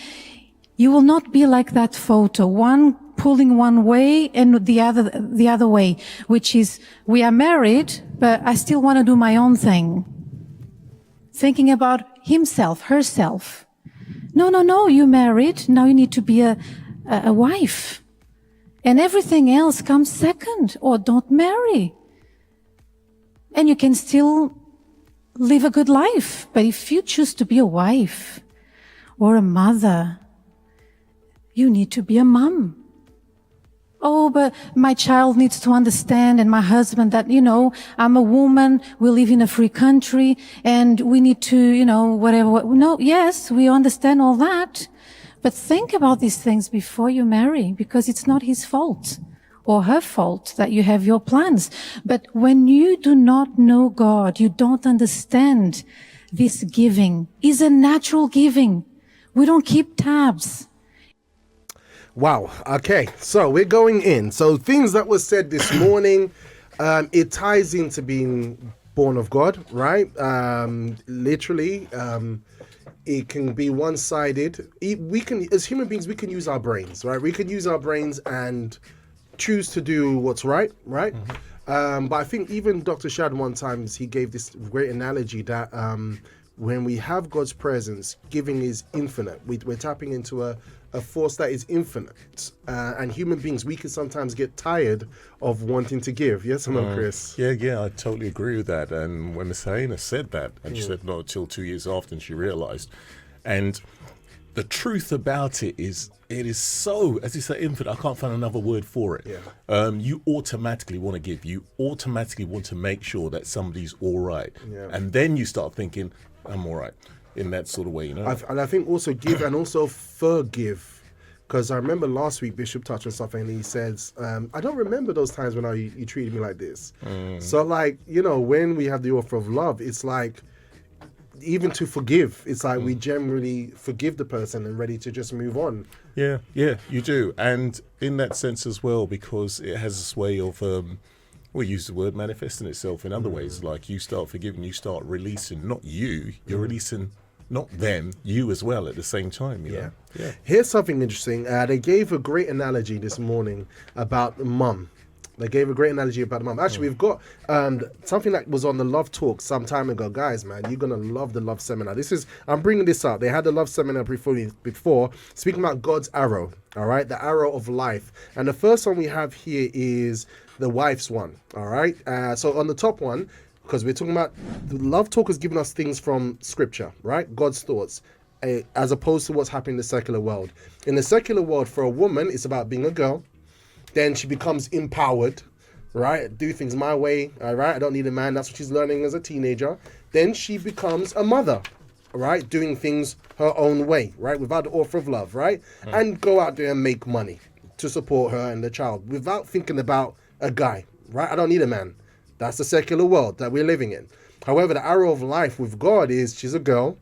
you will not be like that photo, one pulling one way and the other way, which is, we are married, but I still want to do my own thing. Thinking about himself, herself. No, you married, now you need to be a wife. And everything else comes second, or don't marry. And you can still live a good life. But if you choose to be a wife or a mother, you need to be a mom. Oh, but my child needs to understand, and my husband, that, I'm a woman, we live in a free country, and we need to, whatever. No, yes, we understand all that. But think about these things before you marry, because it's not his fault or her fault that you have your plans. But when you do not know God, you don't understand this giving is a natural giving. We don't keep tabs. Wow. Okay. So we're going in. So things that were said this morning, it ties into being born of God, right? Literally, it can be one-sided. We can, as human beings, we can use our brains, right? We can use our brains and choose to do what's right? Mm-hmm. But I think even Dr. Shad one time, he gave this great analogy that when we have God's presence, giving is infinite. We're tapping into a force that is infinite. And human beings, we can sometimes get tired of wanting to give. Yes or no, Chris? Yeah, I totally agree with that. And when Miss Helena said that, and she said not until 2 years after, and she realized. And the truth about it is so, as you say, infinite. I can't find another word for it. Yeah. You automatically want to give. You automatically want to make sure that somebody's all right. Yeah. And then you start thinking, I'm all right. In that sort of way, And I think also give and also forgive. Because I remember last week Bishop touched on something and he says, I don't remember those times when you treated me like this. So when we have the offer of love, it's like, even to forgive, it's like we generally forgive the person and ready to just move on. Yeah, you do. And in that sense as well, because it has this way of, we use the word manifesting itself in other ways. Like you start forgiving, you start releasing, not you're releasing not them, you as well at the same time. You know? Yeah. Here's something interesting. They gave a great analogy this morning about mum. Actually, we've got something that was on the Love Talk some time ago. Guys, man, you're going to love the Love Seminar. I'm bringing this up. They had the Love Seminar before speaking about God's arrow, all right? The arrow of life. And the first one we have here is the wife's one, all right? So on the top one, because we're talking about the Love Talk has given us things from Scripture, right? God's thoughts, as opposed to what's happening in the secular world. In the secular world, for a woman, it's about being a girl. Then she becomes empowered, right? Do things my way, all right? I don't need a man. That's what she's learning as a teenager. Then she becomes a mother, right? Doing things her own way, right? Without the offer of love, right? And go out there and make money to support her and the child without thinking about a guy, right? I don't need a man. That's the secular world that we're living in. However, the arrow of life with God is she's a girl,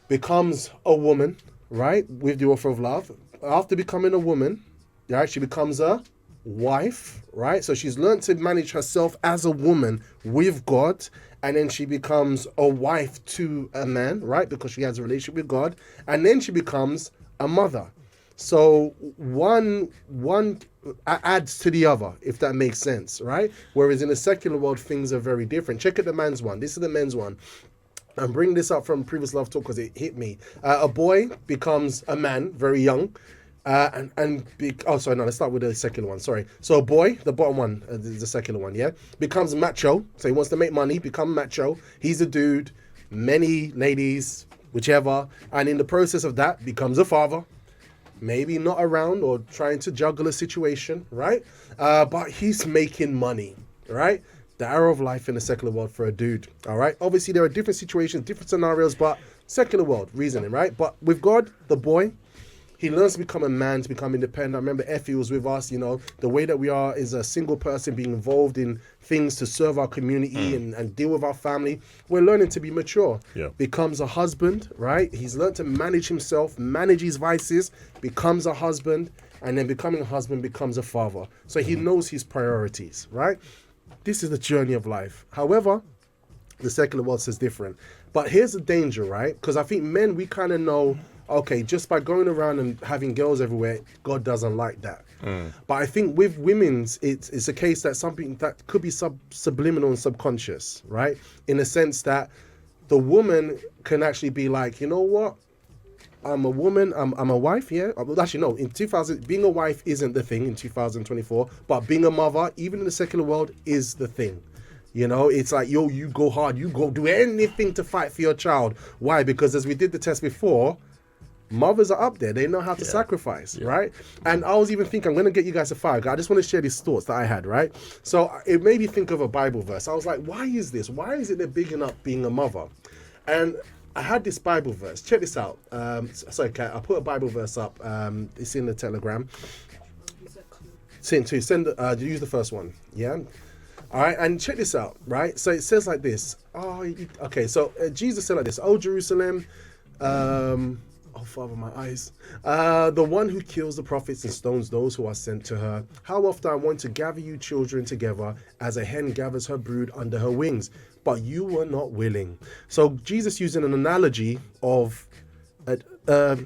becomes a woman, right? With the offer of love. After becoming a woman, right, she becomes a wife, right? So she's learned to manage herself as a woman with God, and then she becomes a wife to a man, right? Because she has a relationship with God, and then she becomes a mother. So one adds to the other, if that makes sense, right? Whereas in the secular world, things are very different. Check out the man's one. This is the men's one. and bring this up from previous love talk because it hit me. A boy becomes a man very young. Let's start with the secular one. Sorry. So a boy, the bottom one, the secular one, yeah, becomes macho. So he wants to make money, become macho. He's a dude, many ladies, whichever. And in the process of that, becomes a father. Maybe not around or trying to juggle a situation, right? But he's making money, right? The arrow of life in the secular world for a dude, all right? Obviously, there are different situations, different scenarios, but secular world, reasoning, right? But with God, the boy, he learns to become a man, to become independent. I remember Effie was with us, the way that we are is a single person being involved in things to serve our community and deal with our family. We're learning to be mature. Yeah. Becomes a husband, right? He's learned to manage himself, manage his vices, becomes a husband, and then becoming a husband becomes a father. So he knows his priorities, right? This is the journey of life. However, the secular world says different. But here's the danger, right? Because I think men, we kind of know, okay, just by going around and having girls everywhere, God doesn't like that. But I think with women's, it's a case that something that could be subliminal and subconscious, right? In a sense that the woman can actually be like, you know what? I'm a woman, I'm a wife, yeah? Actually, no, in 2000, being a wife isn't the thing in 2024, but being a mother, even in the secular world, is the thing. It's like, you go hard, you go do anything to fight for your child. Why? Because as we did the test before, mothers are up there. They know how to sacrifice, right? And I was even thinking, I'm going to get you guys a fire. I just want to share these thoughts that I had, right? So it made me think of a Bible verse. I was like, why is this? Why is it they're bigging up being a mother? And I had this Bible verse. Check this out. Sorry, Kat, I put a Bible verse up. It's in the Telegram. Use the first one, yeah? All right, and check this out, right? So it says like this. So Jesus said like this, "Oh, Jerusalem, oh, Father, my eyes. The one who kills the prophets and stones those who are sent to her. How often I want to gather you children together as a hen gathers her brood under her wings, but you were not willing." So Jesus using an analogy of a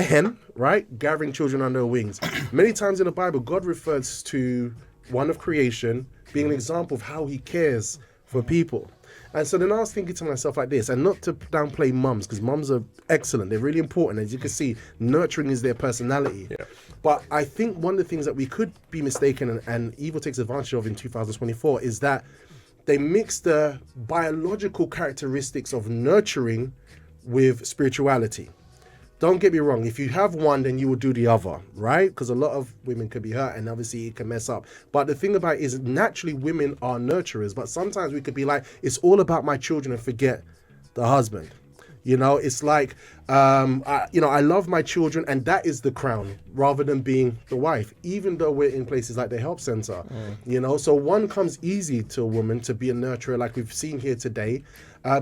hen, right? Gathering children under her wings. Many times in the Bible, God refers to one of creation being an example of how he cares for people. And so then I was thinking to myself like this, and not to downplay mums, because mums are excellent. They're really important. As you can see, nurturing is their personality. Yeah. But I think one of the things that we could be mistaken and evil takes advantage of in 2024 is that they mix the biological characteristics of nurturing with spirituality. Don't get me wrong, if you have one, then you will do the other, right? Because a lot of women could be hurt and obviously it can mess up. But the thing about it is naturally women are nurturers, but sometimes we could be like, it's all about my children and forget the husband. It's like, I love my children and that is the crown rather than being the wife, even though we're in places like the help center, So one comes easy to a woman to be a nurturer like we've seen here today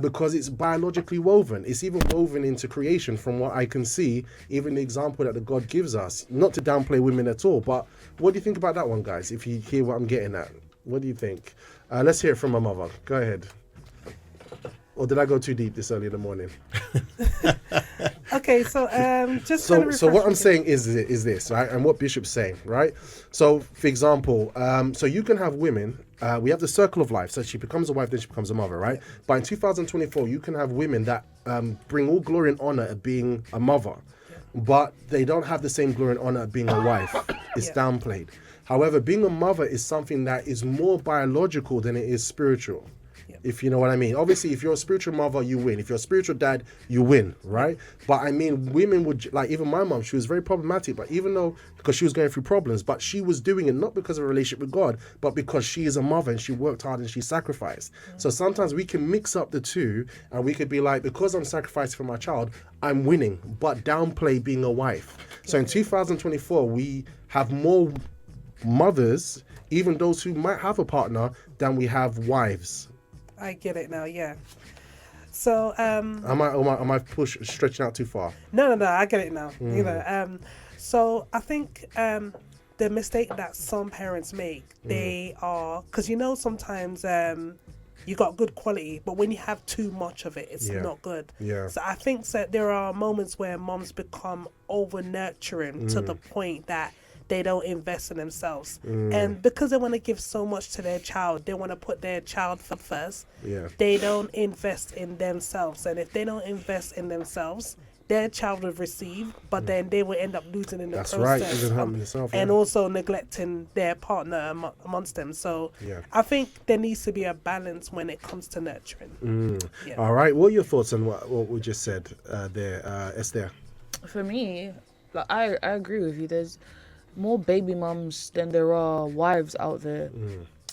because it's biologically woven. It's even woven into creation from what I can see, even the example that the God gives us. Not to downplay women at all, but what do you think about that one, guys? If you hear what I'm getting at, what do you think? Let's hear it from my mother. Go ahead. Or did I go too deep this early in the morning? Okay, so just so what I'm saying is this, right? And what Bishop's saying, right? So, for example, so you can have women. We have the circle of life. So she becomes a wife, then she becomes a mother, right? But in 2024, you can have women that bring all glory and honor at being a mother, but they don't have the same glory and honor at being a wife. It's downplayed. However, being a mother is something that is more biological than it is spiritual. If you know what I mean. Obviously, if you're a spiritual mother, you win. If you're a spiritual dad, you win, right? But I mean, women would, like even my mom, she was very problematic, but even though, because she was going through problems, but she was doing it not because of a relationship with God, but because she is a mother and she worked hard and she sacrificed. So sometimes we can mix up the two and we could be like, because I'm sacrificing for my child, I'm winning, but downplay being a wife. So in 2024, we have more mothers, even those who might have a partner, than we have wives. I get it now, yeah. So am I stretching out too far? No, I get it now. So I think the mistake that some parents make, they are, because sometimes you got good quality, but when you have too much of it, it's not good. Yeah. So I think that there are moments where moms become over nurturing to the point that they don't invest in themselves. And because they want to give so much to their child, they want to put their child first. They don't invest in themselves. And if they don't invest in themselves, their child will receive, but then they will end up losing in the That's process. right. Even harming yourself, and also neglecting their partner amongst them. So I think there needs to be a balance when it comes to nurturing. All right. What are your thoughts on what we just said there, Esther? For me, like I agree with you. There's more baby mums than there are wives out there.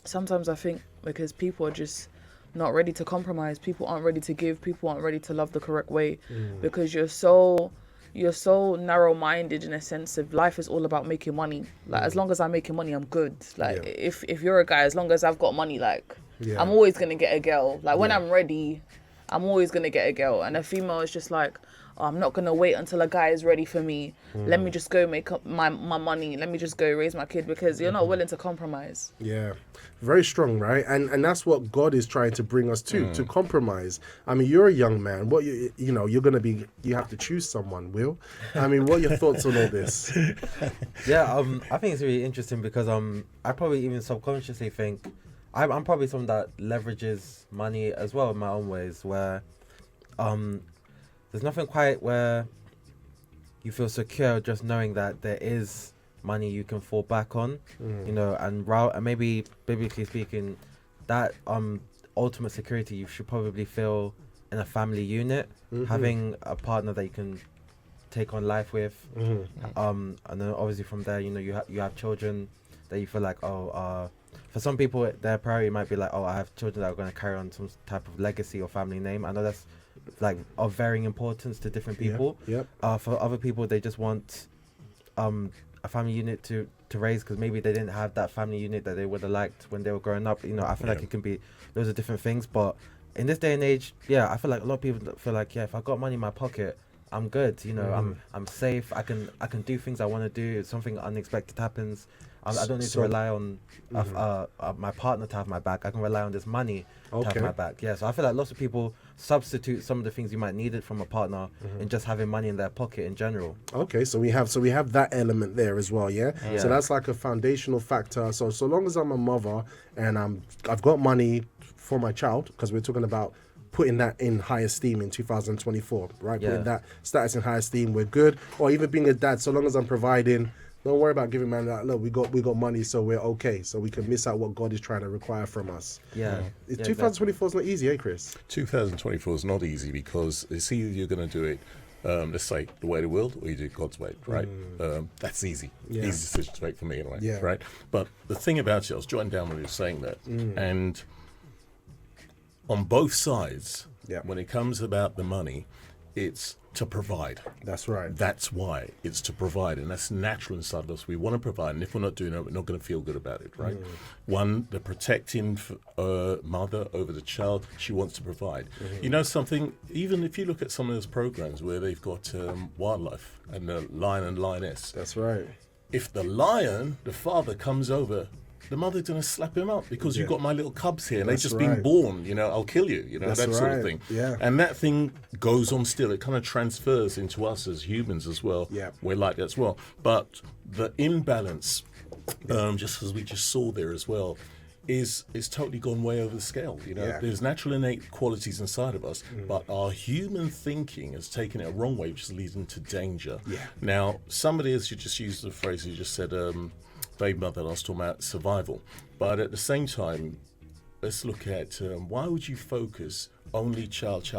Sometimes I think because people are just not ready to compromise, people aren't ready to give, people aren't ready to love the correct way, because you're so narrow-minded in a sense of life is all about making money. Like as long as I'm making money, I'm good. Like if you're a guy, as long as I've got money, like I'm always gonna get a girl. Like when I'm ready, I'm always gonna get a girl. And a female is just like, oh, I'm not gonna wait until a guy is ready for me. Let me just go make up my money. Let me just go raise my kid, because you're not willing to compromise. Yeah, very strong, right? And that's what God is trying to bring us to compromise. I mean, you're a young man. What you have to choose someone. Will, I mean, what are your thoughts on all this? I think it's really interesting because I probably even subconsciously think I'm probably someone that leverages money as well in my own ways, where there's nothing quite where you feel secure just knowing that there is money you can fall back on, and maybe biblically speaking, that ultimate security you should probably feel in a family unit, having a partner that you can take on life with, and then obviously from there, you have children that you feel like, for some people their priority might be like, I have children that are going to carry on some type of legacy or family name. I know that's like of varying importance to different people. For other people, they just want a family unit to raise, because maybe they didn't have that family unit that they would have liked when they were growing up. I feel like it can be loads of different things, but in this day and age, I feel like a lot of people feel like, if I got money in my pocket, I'm good. I'm safe. I can do things I want to do. If something unexpected happens, I don't need to rely on my partner to have my back. I can rely on this money to have my back. So I feel like lots of people substitute some of the things you might need it from a partner in just having money in their pocket in general. Okay, so we have that element there as well, yeah? So that's like a foundational factor. So long as I'm a mother and I've got money for my child, because we're talking about putting that in high esteem in 2024, right? Putting that status in high esteem, we're good. Or even being a dad, so long as I'm providing, don't worry about giving man that. Look, we got money, so we're okay. So we can miss out what God is trying to require from us. 2024 is not easy, Chris? 2024 is not easy because it's either you're going to do it, let's say, the way of the world, or you do it God's way, right? That's easy. Easy decision to make for me anyway, right? But the thing about it, I was jotting down when you were saying that, and on both sides, when it comes about the money, it's to provide. That's right. That's why it's to provide, and that's natural inside of us. We want to provide, and if we're not doing it, we're not going to feel good about it, right? One, the protecting mother over the child, she wants to provide. You know something, even if you look at some of those programs where they've got wildlife and the lion and lioness. That's right. If the lion, the father comes over, the mother's going to slap him up because you've got my little cubs here and they've just been born, I'll kill you, that sort of thing. And that thing goes on still. It kind of transfers into us as humans as well. We're like that as well. But the imbalance, just as we just saw there as well, is totally gone way over the scale. There's natural innate qualities inside of us, but our human thinking has taken it a wrong way, which is leading to danger. Now, somebody, as you just used the phrase, you just said, baby mother, I was talking about survival. But at the same time, let's look at why would you focus only child,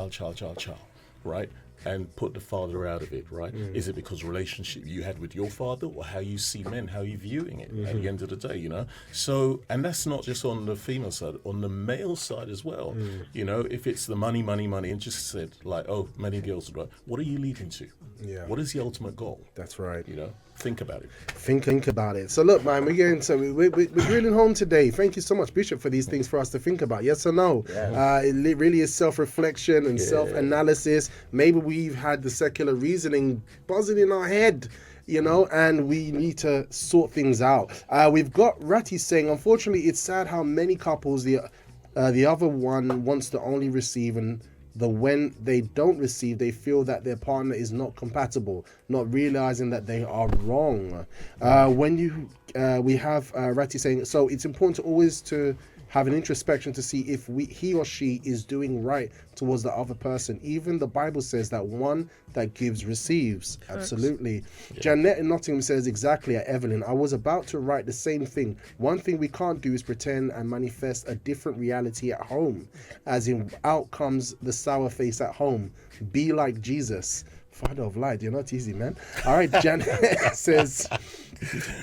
right? And put the father out of it, right? Is it because relationship you had with your father, or how you see men, how you're viewing it at the end of the day, So, and that's not just on the female side, on the male side as well. If it's the money, and just said like, many girls, right? What are you leading to? What is the ultimate goal? That's right. Think about it. Think about it. So look, man, we're drilling home today. Thank you so much, Bishop, for these things for us to think about. Yes or no? It really is self-reflection and self-analysis. Maybe we've had the secular reasoning buzzing in our head, and we need to sort things out. We've got Ratty saying, unfortunately, it's sad how many couples the other one wants to only receive and when they don't receive, they feel that their partner is not compatible, not realizing that they are wrong. We have Rati saying, so it's important to always to have an introspection to see if he or she is doing right towards the other person. Even the Bible says that one that gives receives. Absolutely. Yeah. Janet in Nottingham says, exactly, Evelyn, I was about to write the same thing. One thing we can't do is pretend and manifest a different reality at home, as in out comes the sour face at home. Be like Jesus. Father of light, you're not easy, man. All right, Janet says,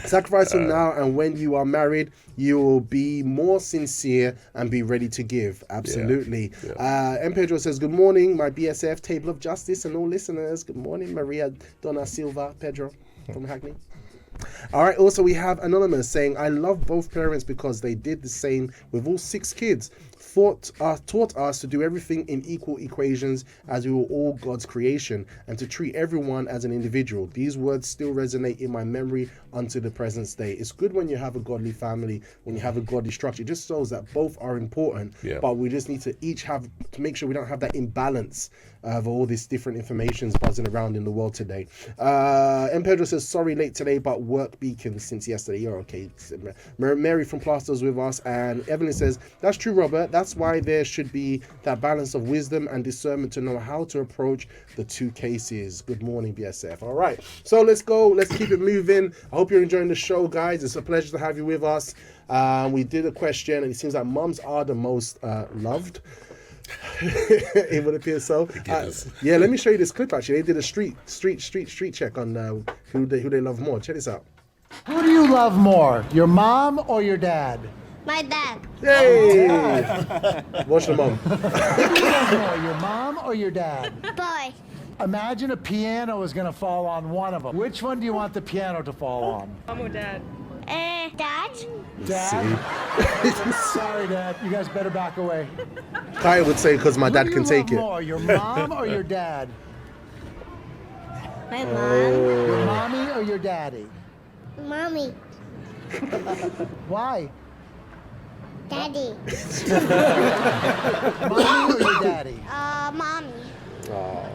sacrifice from now, and when you are married, you will be more sincere and be ready to give. Absolutely. And Pedro says, good morning, my BSF, Table of Justice, and all listeners. Good morning, Maria Donna Silva, Pedro from Hackney. All right, also we have Anonymous saying, I love both parents because they did the same with all 6 kids. Taught us to do everything in equal equations as we were all God's creation, and to treat everyone as an individual. These words still resonate in my memory unto the present day. It's good when you have a godly family, when you have a godly structure. It just shows that both are important, but we just need to each have to make sure we don't have that imbalance of all this different information buzzing around in the world today. M. Pedro says, sorry late today, but work beacon since yesterday. You're okay. Mary from Plasters with us, and Evelyn says, that's true, Robert. That's why there should be that balance of wisdom and discernment to know how to approach the 2 cases. Good morning, BSF. All right, so let's go. Let's keep it moving. I hope you're enjoying the show, guys. It's a pleasure to have you with us. We did a question, and it seems like mums are the most loved. It would appear so. Yeah, let me show you this clip. Actually, they did a street check on who they love more. Check this out. Who do you love more, your mom or your dad? My dad. Hey! What's your mom? Who do you love more, your mom or your dad? Boy. Imagine a piano is going to fall on one of them. Which one do you want the piano to fall on? Mom or dad? Dad. Dad? Sorry, Dad. You guys better back away. Kyle would say because my dad can take it. More, your mom or your dad? My mom. Your mommy or your daddy? Mommy. Why? Daddy. Mommy or your daddy? Mommy. Oh.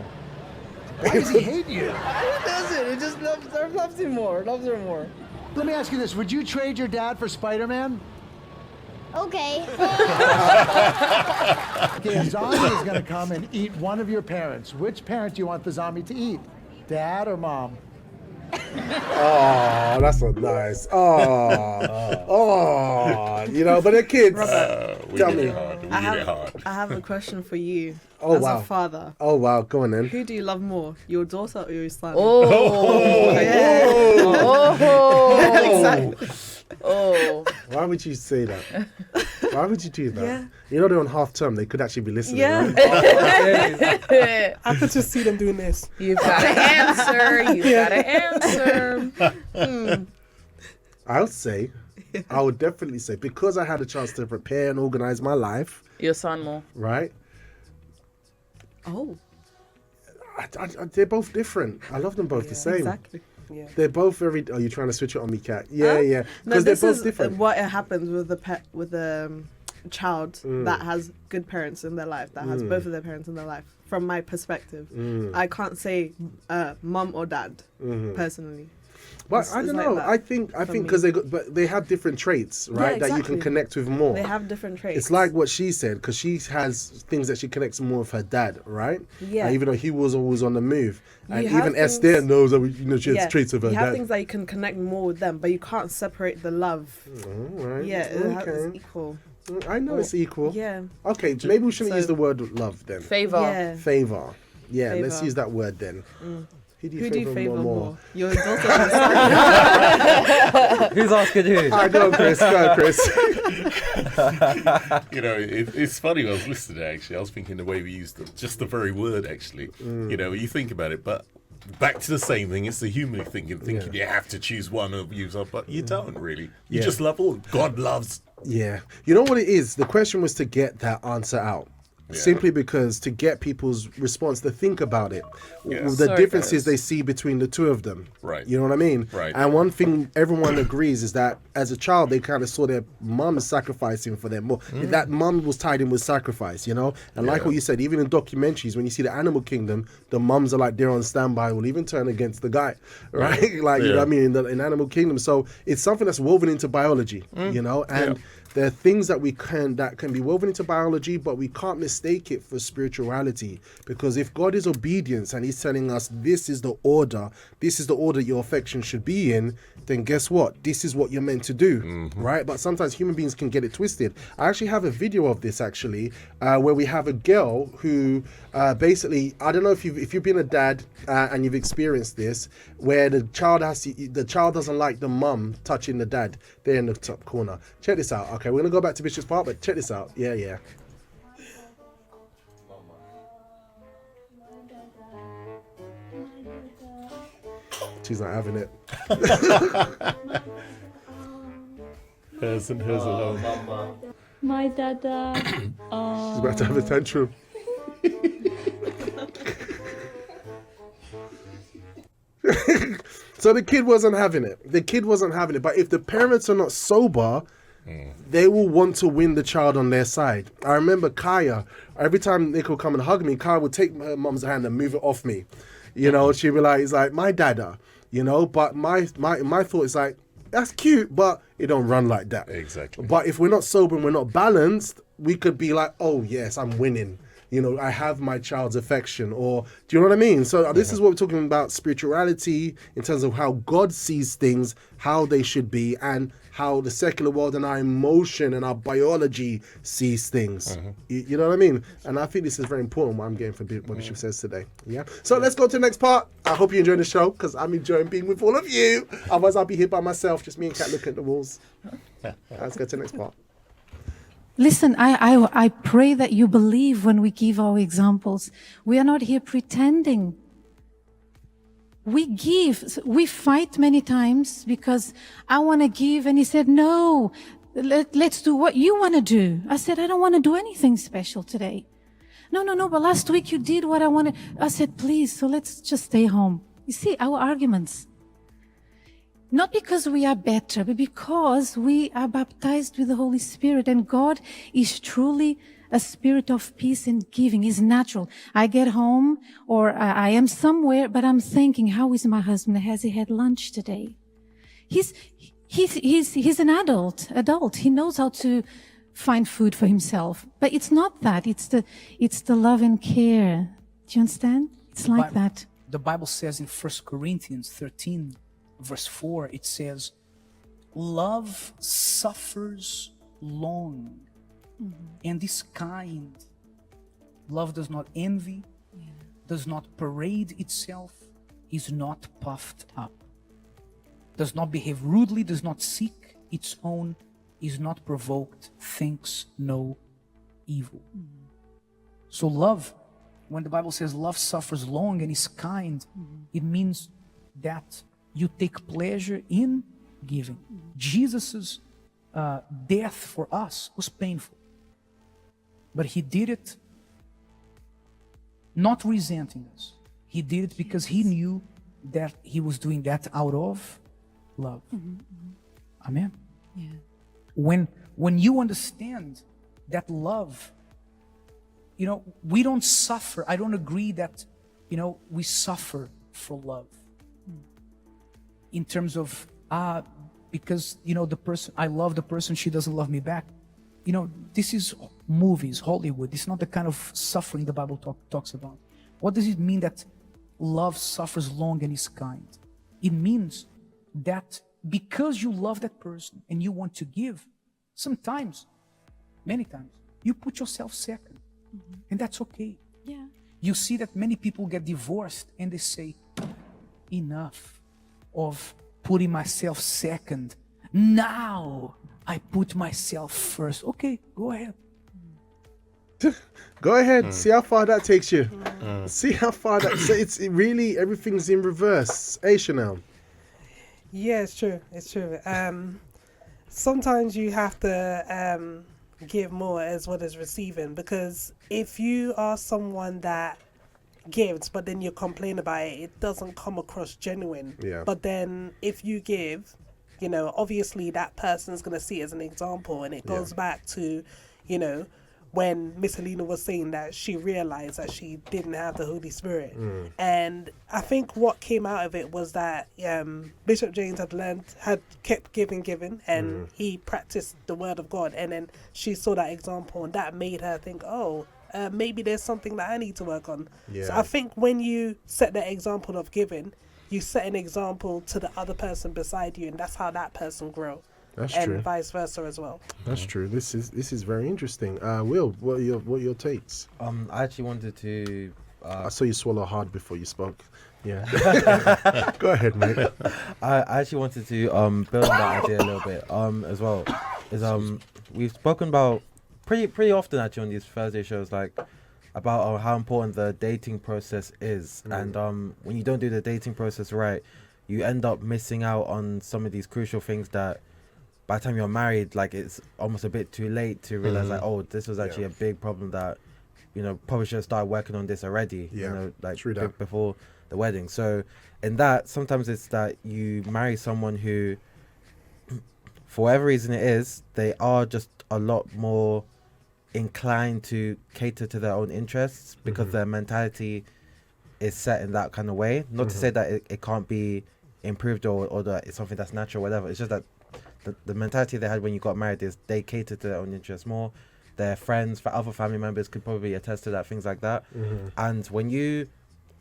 Why does he hate you? He doesn't. He just loves him more. Loves her more. Let me ask you this. Would you trade your dad for Spider-Man? Okay. Okay, a zombie is going to come and eat one of your parents. Which parent do you want the zombie to eat? Dad or mom? Oh, that's so nice. You know, but the kids. Tell me. I have a question for you. Oh, as wow. a father. Oh, wow. Go on then. Who do you love more, your daughter or your son? Yeah. Exactly. Oh. Why would you say that? Why would you do that? Yeah. You know they're on half term. They could actually be listening. Yeah. Right? I could just see them doing this. You've got to answer. You've got to answer. I would definitely say, because I had a chance to prepare and organize my life. Your son more. Right? Oh. They're both different. I love them both the same. Exactly. Yeah. They're both very. Oh, you're trying to switch it on me, Kat? Yeah. Because they're both different. What happens with the child that has good parents in their life, that has both of their parents in their life. From my perspective, I can't say mum or dad personally. But I don't know. I think because they have different traits, right? Yeah, exactly. That you can connect with more. They have different traits. It's like what she said, because she has things that she connects more with her dad, right? Yeah. Even though he was always on the move, and You even have Esther knows that she has traits of her you dad. have things that you can connect more with them, but you can't separate the love. Right. Yeah, it's equal. I know it's equal. Yeah. Okay, maybe we shouldn't use the word love then. Favor. Yeah. Favor. Yeah, Favor. let's use that word then. Who do you favor more? Your daughter or son? Who's asking who? Go on, Chris. You know, it's funny. I was listening actually. I was thinking the way we used just the very word actually. You know, you think about it, but back to the same thing. It's the human thinking you have to choose one or use up, but you don't really. You just love all. God loves. Yeah. You know what it is? The question was to get that answer out. simply because to get people's response to think about it, the Sorry, differences guys. they see between the two of them. Right. You know what I mean? Right. And one thing everyone agrees is that as a child, they kind of saw their mum sacrificing for them more. That mum was tied in with sacrifice, you know? And like Yeah. what you said, even in documentaries, when you see the animal kingdom, the mums are like, they're on standby, will even turn against the guy, right? Like, you know what I mean? In animal kingdom. So it's something that's woven into biology, you know? And there are things that can be woven into biology, but we can't mistake it for spirituality. Because if God is obedience and he's telling us this is the order your affection should be in, then guess what? This is what you're meant to do, right? But sometimes human beings can get it twisted. I actually have a video of this where we have a girl who basically, I don't know if you've been a dad and you've experienced this, where the child doesn't like the mum touching the dad. They're in the top corner. Check this out. Okay, we're gonna go back to Bishop's Park, but check this out. Yeah. She's not having it. Hers and hers alone. My dada. She's about to have a tantrum. So the kid wasn't having it. But if the parents are not sober, they will want to win the child on their side. I remember Kaya, every time Nick would come and hug me, Kaya would take her mum's hand and move it off me. You know, she'd be like, it's like, my dada, you know, but my thought is like, that's cute, but it don't run like that. Exactly. But if we're not sober and we're not balanced, we could be like, oh yes, I'm winning. You know, I have my child's affection, or do you know what I mean? So this is what we're talking about, spirituality in terms of how God sees things, how they should be, and how the secular world and our emotion and our biology sees things. You know what I mean? And I think this is very important, what I'm getting from what Bishop says today. Yeah. So let's go to the next part. I hope you enjoy the show, because I'm enjoying being with all of you. Otherwise, I'll be here by myself, just me and Kat looking at the walls. Let's go to the next part. Listen, I pray that you believe when we give our examples. We are not here pretending. We give. We fight many times because I want to give, and he said, no, let's do what you want to do. I said, I don't want to do anything special today. No, but last week you did what I wanted. I said, please, so let's just stay home. You see, our arguments. Not because we are better, but because we are baptized with the Holy Spirit, and God is truly a spirit of peace and giving. Is natural. I get home or I am somewhere, but I'm thinking, how is my husband? Has he had lunch today? He's an adult. He knows how to find food for himself. But it's not that. It's the love and care. Do you understand? It's like that. The Bible says in 1 Corinthians 13, verse 4, it says, love suffers long and is kind. Love does not envy, does not parade itself, is not puffed up, does not behave rudely, does not seek its own, is not provoked, thinks no evil. So love, when the Bible says love suffers long and is kind, it means that you take pleasure in giving. Jesus's death for us was painful, but he did it not resenting us. He did it because he knew that he was doing that out of love. Amen. Yeah. When you understand that love, you know, we don't suffer. I don't agree that, you know, we suffer for love. In terms of, because, you know, I love the person, she doesn't love me back. You know, this is movies, Hollywood. This is not the kind of suffering the Bible talks about. What does it mean that love suffers long and is kind? It means that because you love that person and you want to give, sometimes, many times, you put yourself second. And that's okay. Yeah. You see that many people get divorced and they say, enough of putting myself second. Now I put myself first. Okay, go ahead. Go ahead. See how far that takes you. See how far that. So it's really everything's in reverse. Hey, Chanel. Yeah, it's true. It's true. Sometimes you have to give more as well as receiving, because if you are someone that gives but then you complain about it, it doesn't come across genuine. Yeah. But then if you give, you know, obviously that person's going to see it as an example, and it goes back to, you know, when Miss Helena was saying that she realized that she didn't have the Holy Spirit. And I think what came out of it was that Bishop James had kept giving, and he practiced the word of God, and then she saw that example, and that made her think, maybe there's something that I need to work on. Yeah. So I think when you set the example of giving, you set an example to the other person beside you, and that's how that person grow. That's and true. vice versa as well. That's true. This is very interesting. Will, what are your takes? I actually wanted to. I saw you swallow hard before you spoke. Yeah. Go ahead, mate. I actually wanted to build on that idea a little bit as well. We've spoken about pretty often actually on these Thursday shows, like about how important the dating process is, and when you don't do the dating process right, you end up missing out on some of these crucial things that by the time you're married, like, it's almost a bit too late to realize like, oh, this was actually a big problem that, you know, probably should have started working on this already, you know, like before the wedding. So in that, sometimes it's that you marry someone who, for whatever reason it is, they are just a lot more inclined to cater to their own interests because their mentality is set in that kind of way. Not to say that it can't be improved or that it's something that's natural or whatever. It's just that the mentality they had when you got married is they cater to their own interests more. Their friends, for other family members could probably attest to that, things like that. And when you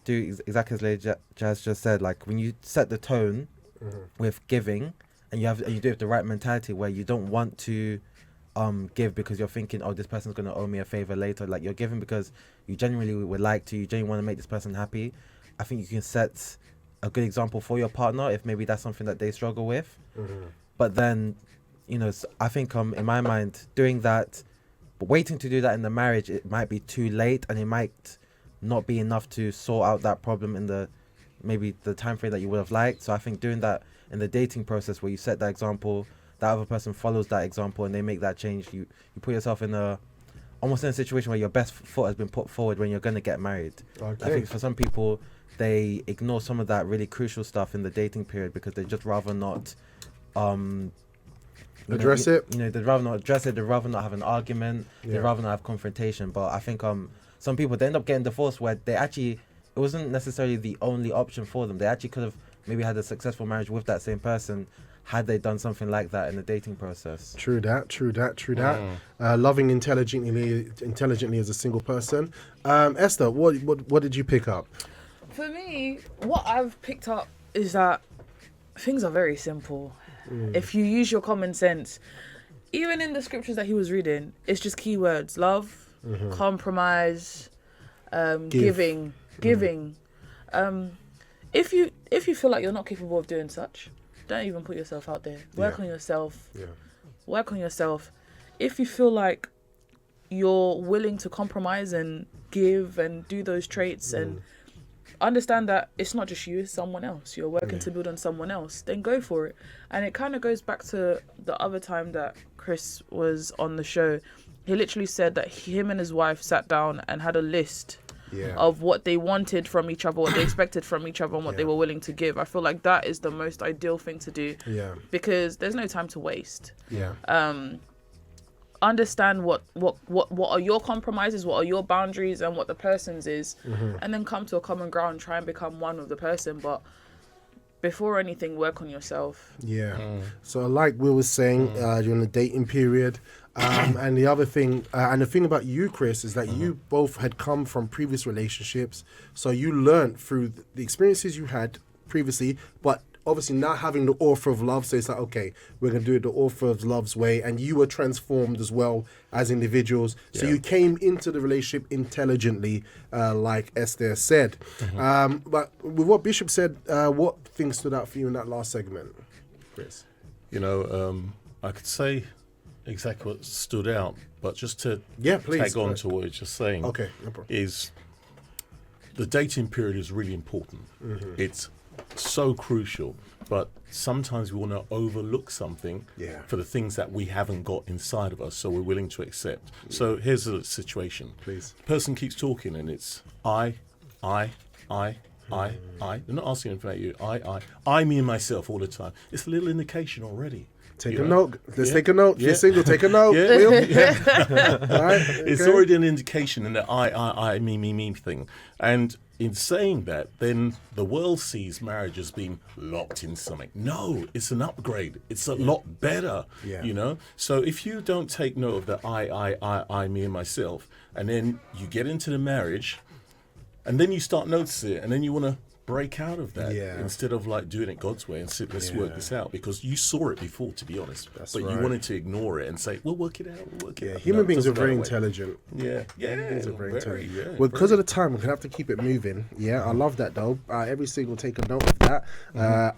do exactly as Lady Jazz just said, like when you set the tone with giving, and you do it with the right mentality where you don't want to give because you're thinking, oh, this person's going to owe me a favor later. Like, you're giving because you genuinely would like to, you genuinely want to make this person happy. I think you can set a good example for your partner if maybe that's something that they struggle with. But then, you know, I think in my mind, doing that, but waiting to do that in the marriage, it might be too late, and it might not be enough to sort out that problem in the time frame that you would have liked. So I think doing that in the dating process, where you set that example, that other person follows that example, and they make that change, you put yourself in almost in a situation where your best foot has been put forward when you're going to get married. I think for some people, they ignore some of that really crucial stuff in the dating period because they just rather not address it. You know, they'd rather not address it. They'd rather not have an argument. They'd rather not have confrontation. But I think some people, they end up getting divorced where it wasn't necessarily the only option for them. They actually could have maybe had a successful marriage with that same person had they done something like that in the dating process. True that. Loving intelligently as a single person. Esther, what did you pick up? For me, what I've picked up is that things are very simple. If you use your common sense, even in the scriptures that he was reading, it's just keywords: love, compromise, giving. If you feel like you're not capable of doing such, don't even put yourself out there. Work on yourself. Work on yourself. If you feel like you're willing to compromise and give and do those traits and understand that it's not just you, it's someone else. You're working to build on someone else, then go for it. And it kind of goes back to the other time that Chris was on the show. He literally said that him and his wife sat down and had a list of what they wanted from each other, what they expected from each other, and what they were willing to give. I feel like that is the most ideal thing to do, because there's no time to waste. Understand what are your compromises, what are your boundaries, and what the person's is, and then come to a common ground, try and become one with the person. But before anything, work on yourself. So like Will was saying, during the dating period, and the other thing, and the thing about you, Chris, is that you both had come from previous relationships, so you learned through the experiences you had previously, but obviously not having the author of love, so it's like, okay, we're going to do it the author of love's way, and you were transformed as well as individuals, so you came into the relationship intelligently, like Esther said. But with what Bishop said, what things stood out for you in that last segment, Chris? You know, I could say exactly what stood out, but just to tag on to what you're just saying, okay, no problem. Is the dating period is really important. It's so crucial. but sometimes we want to overlook something Yeah. for the things that we haven't got inside of us, so we're willing to accept. So here's a situation. Please. Person keeps talking and it's I. They're not asking anything about you. I, me and myself all the time. It's a little indication already. Take You a know? note. Let's Yeah. take a note. If Yeah. you're single, take a note. Yeah. Will. Yeah. Right, It's okay. already an indication in the I, me thing. And in saying that, then the world sees marriage as being locked in something. No, it's an upgrade. It's a lot better, Yeah. you know? So if you don't take note of the I, me and myself, and then you get into the marriage, and then you start noticing it, and then you want to break out of that Yeah. instead of like doing it God's way and sit, let's work this out, because you saw it before, to be honest. That's but right. you wanted to ignore it and say, we'll work it out, we'll work it out. Human No, it beings are doesn't go very that way. intelligent. Yeah, Human beings are very very, intelligent. yeah, Well, because very. of the time, we're gonna have to keep it moving. Yeah, I love that though. Every single take a note of that.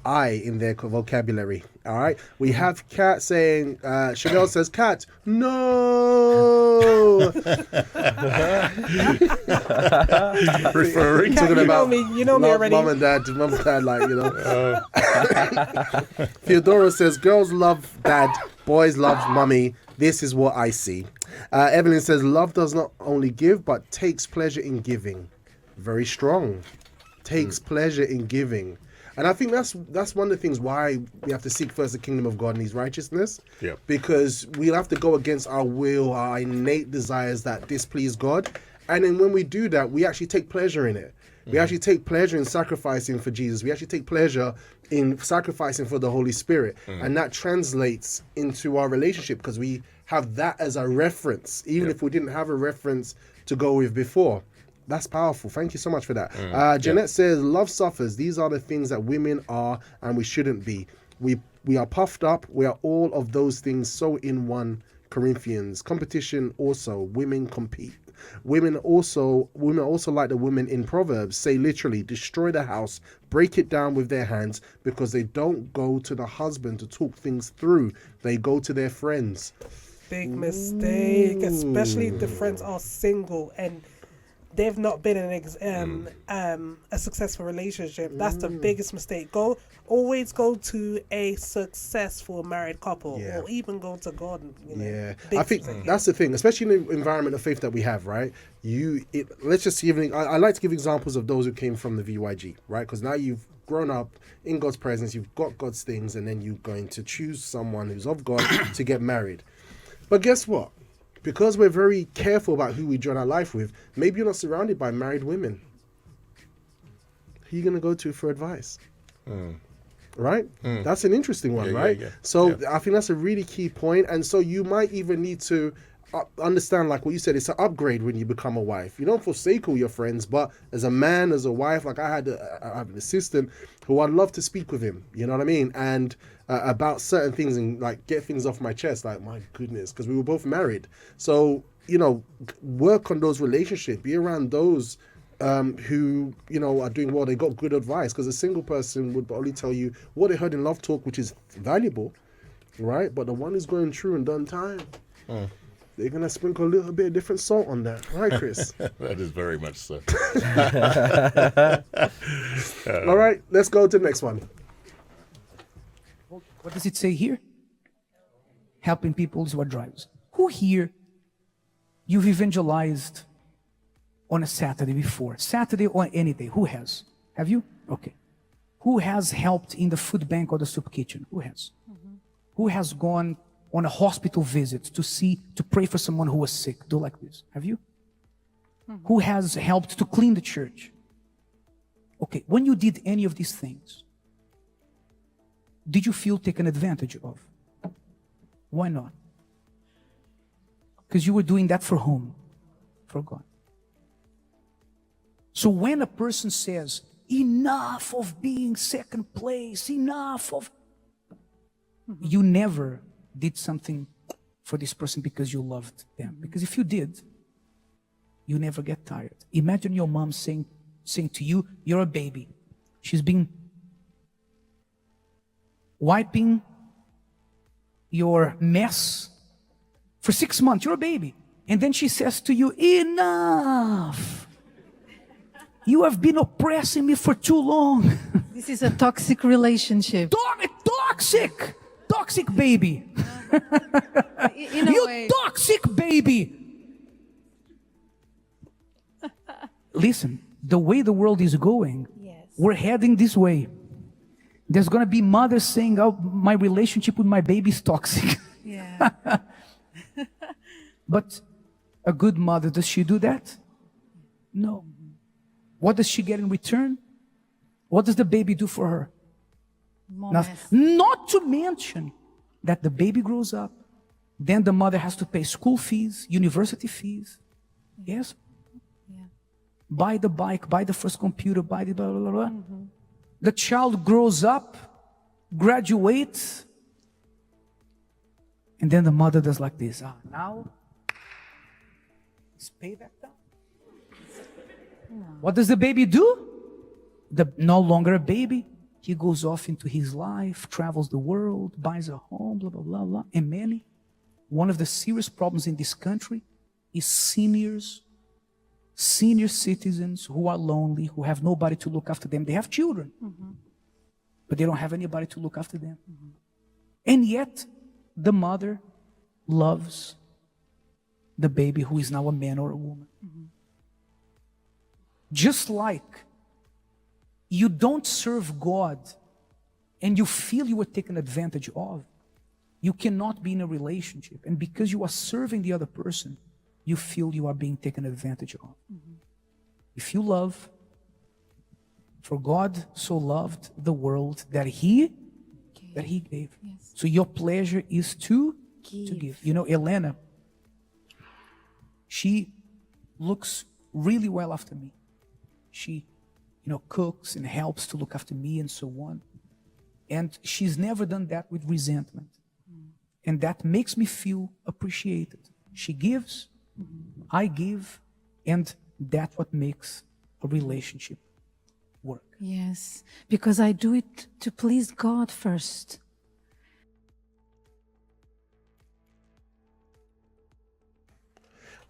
I in their vocabulary. All right. We have Kat saying. Chanel says, "Kat, no." Referring Kat, talking you about know me. You know me already. Mom and dad, like you know. Theodora says, "Girls love dad, boys love mummy. This is what I see." Evelyn says, "Love does not only give, but takes pleasure in giving." Very strong. Takes pleasure in giving. And I think that's one of the things why we have to seek first the kingdom of God and his righteousness. Yep. Because we'll have to go against our will, our innate desires that displease God. And then when we do that, we actually take pleasure in it. We actually take pleasure in sacrificing for Jesus. We actually take pleasure in sacrificing for the Holy Spirit. And that translates into our relationship because we have that as a reference, even if we didn't have a reference to go with before. That's powerful. Thank you so much for that. Jeanette says, "Love suffers. These are the things that women are and we shouldn't be. We are puffed up. We are all of those things so in 1 Corinthians. Competition also. Women compete. Women also like the women in Proverbs say literally, destroy the house, break it down with their hands because they don't go to the husband to talk things through. They go to their friends." Big mistake, especially if the friends are single and they've not been in a successful relationship. That's the biggest mistake. Always go to a successful married couple, or even go to God. You know, Yeah, big I think mistake. that's the thing, especially in the environment of faith that we have, right? Let's just give. I like to give examples of those who came from the VYG, right? Because now you've grown up in God's presence, you've got God's things, and then you're going to choose someone who's of God to get married. But guess what? Because we're very careful about who we join our life with, maybe you're not surrounded by married women. Who are you going to go to for advice? Right? That's an interesting one, right? Yeah. So I think that's a really key point. And so you might even need to understand, like what you said, it's an upgrade when you become a wife. You don't forsake all your friends, but as a man, as a wife, like I have an assistant who I'd love to speak with him, you know what I mean? And about certain things and like get things off my chest, like my goodness, because we were both married. So, you know, work on those relationships, be around those who, you know, are doing well. They got good advice, because a single person would only tell you what they heard in Love Talk, which is valuable, right? But the one who's going through and done time, they're going to sprinkle a little bit of different salt on that. Right, Chris? That is very much so. All right, let's go to the next one. What does it say here? Helping people is what drives. Who here you've evangelized on a Saturday before? Saturday or any day? Who has? Have you? Okay. Who has helped in the food bank or the soup kitchen? Who has? Who has gone on a hospital visit to pray for someone who was sick? Do like this. Have you? Who has helped to clean the church? Okay, when you did any of these things, did you feel taken advantage of? Why not? Because you were doing that for whom? For God. So when a person says, enough of being second place, enough of... You never did something for this person because you loved them. Because if you did, you never get tired. Imagine your mom saying to you, you're a baby. She's been wiping your mess for 6 months. You're a baby. And then she says to you, enough. You have been oppressing me for too long. This is a toxic relationship. Toxic baby. In a You way. toxic baby. Listen, the way the world is going, we're heading this way. There's going to be mothers saying, oh, my relationship with my baby is toxic. Yeah. But a good mother, does she do that? No. What does she get in return? What does the baby do for her? Nothing. Not to mention that the baby grows up, then the mother has to pay school fees, university fees. Yes? Yeah. Buy the bike, buy the first computer, buy the blah, blah, blah, blah. The child grows up, graduates, and then the mother does like this. Now, let's pay that down. What does the baby do? No longer a baby. He goes off into his life, travels the world, buys a home, blah, blah, blah, blah. And one of the serious problems in this country is senior citizens who are lonely, who have nobody to look after them. They have children, but they don't have anybody to look after them. And yet, the mother loves the baby who is now a man or a woman. Just like you don't serve God and you feel you were taken advantage of, you cannot be in a relationship. And because you are serving the other person, you feel you are being taken advantage of. If you love, for God so loved the world that He gave. Yes. So your pleasure is to give. You know, Elena, she looks really well after me. She, cooks and helps to look after me and so on. And she's never done that with resentment. And that makes me feel appreciated. She gives, I give, and that's what makes a relationship work. Yes, because I do it to please God first.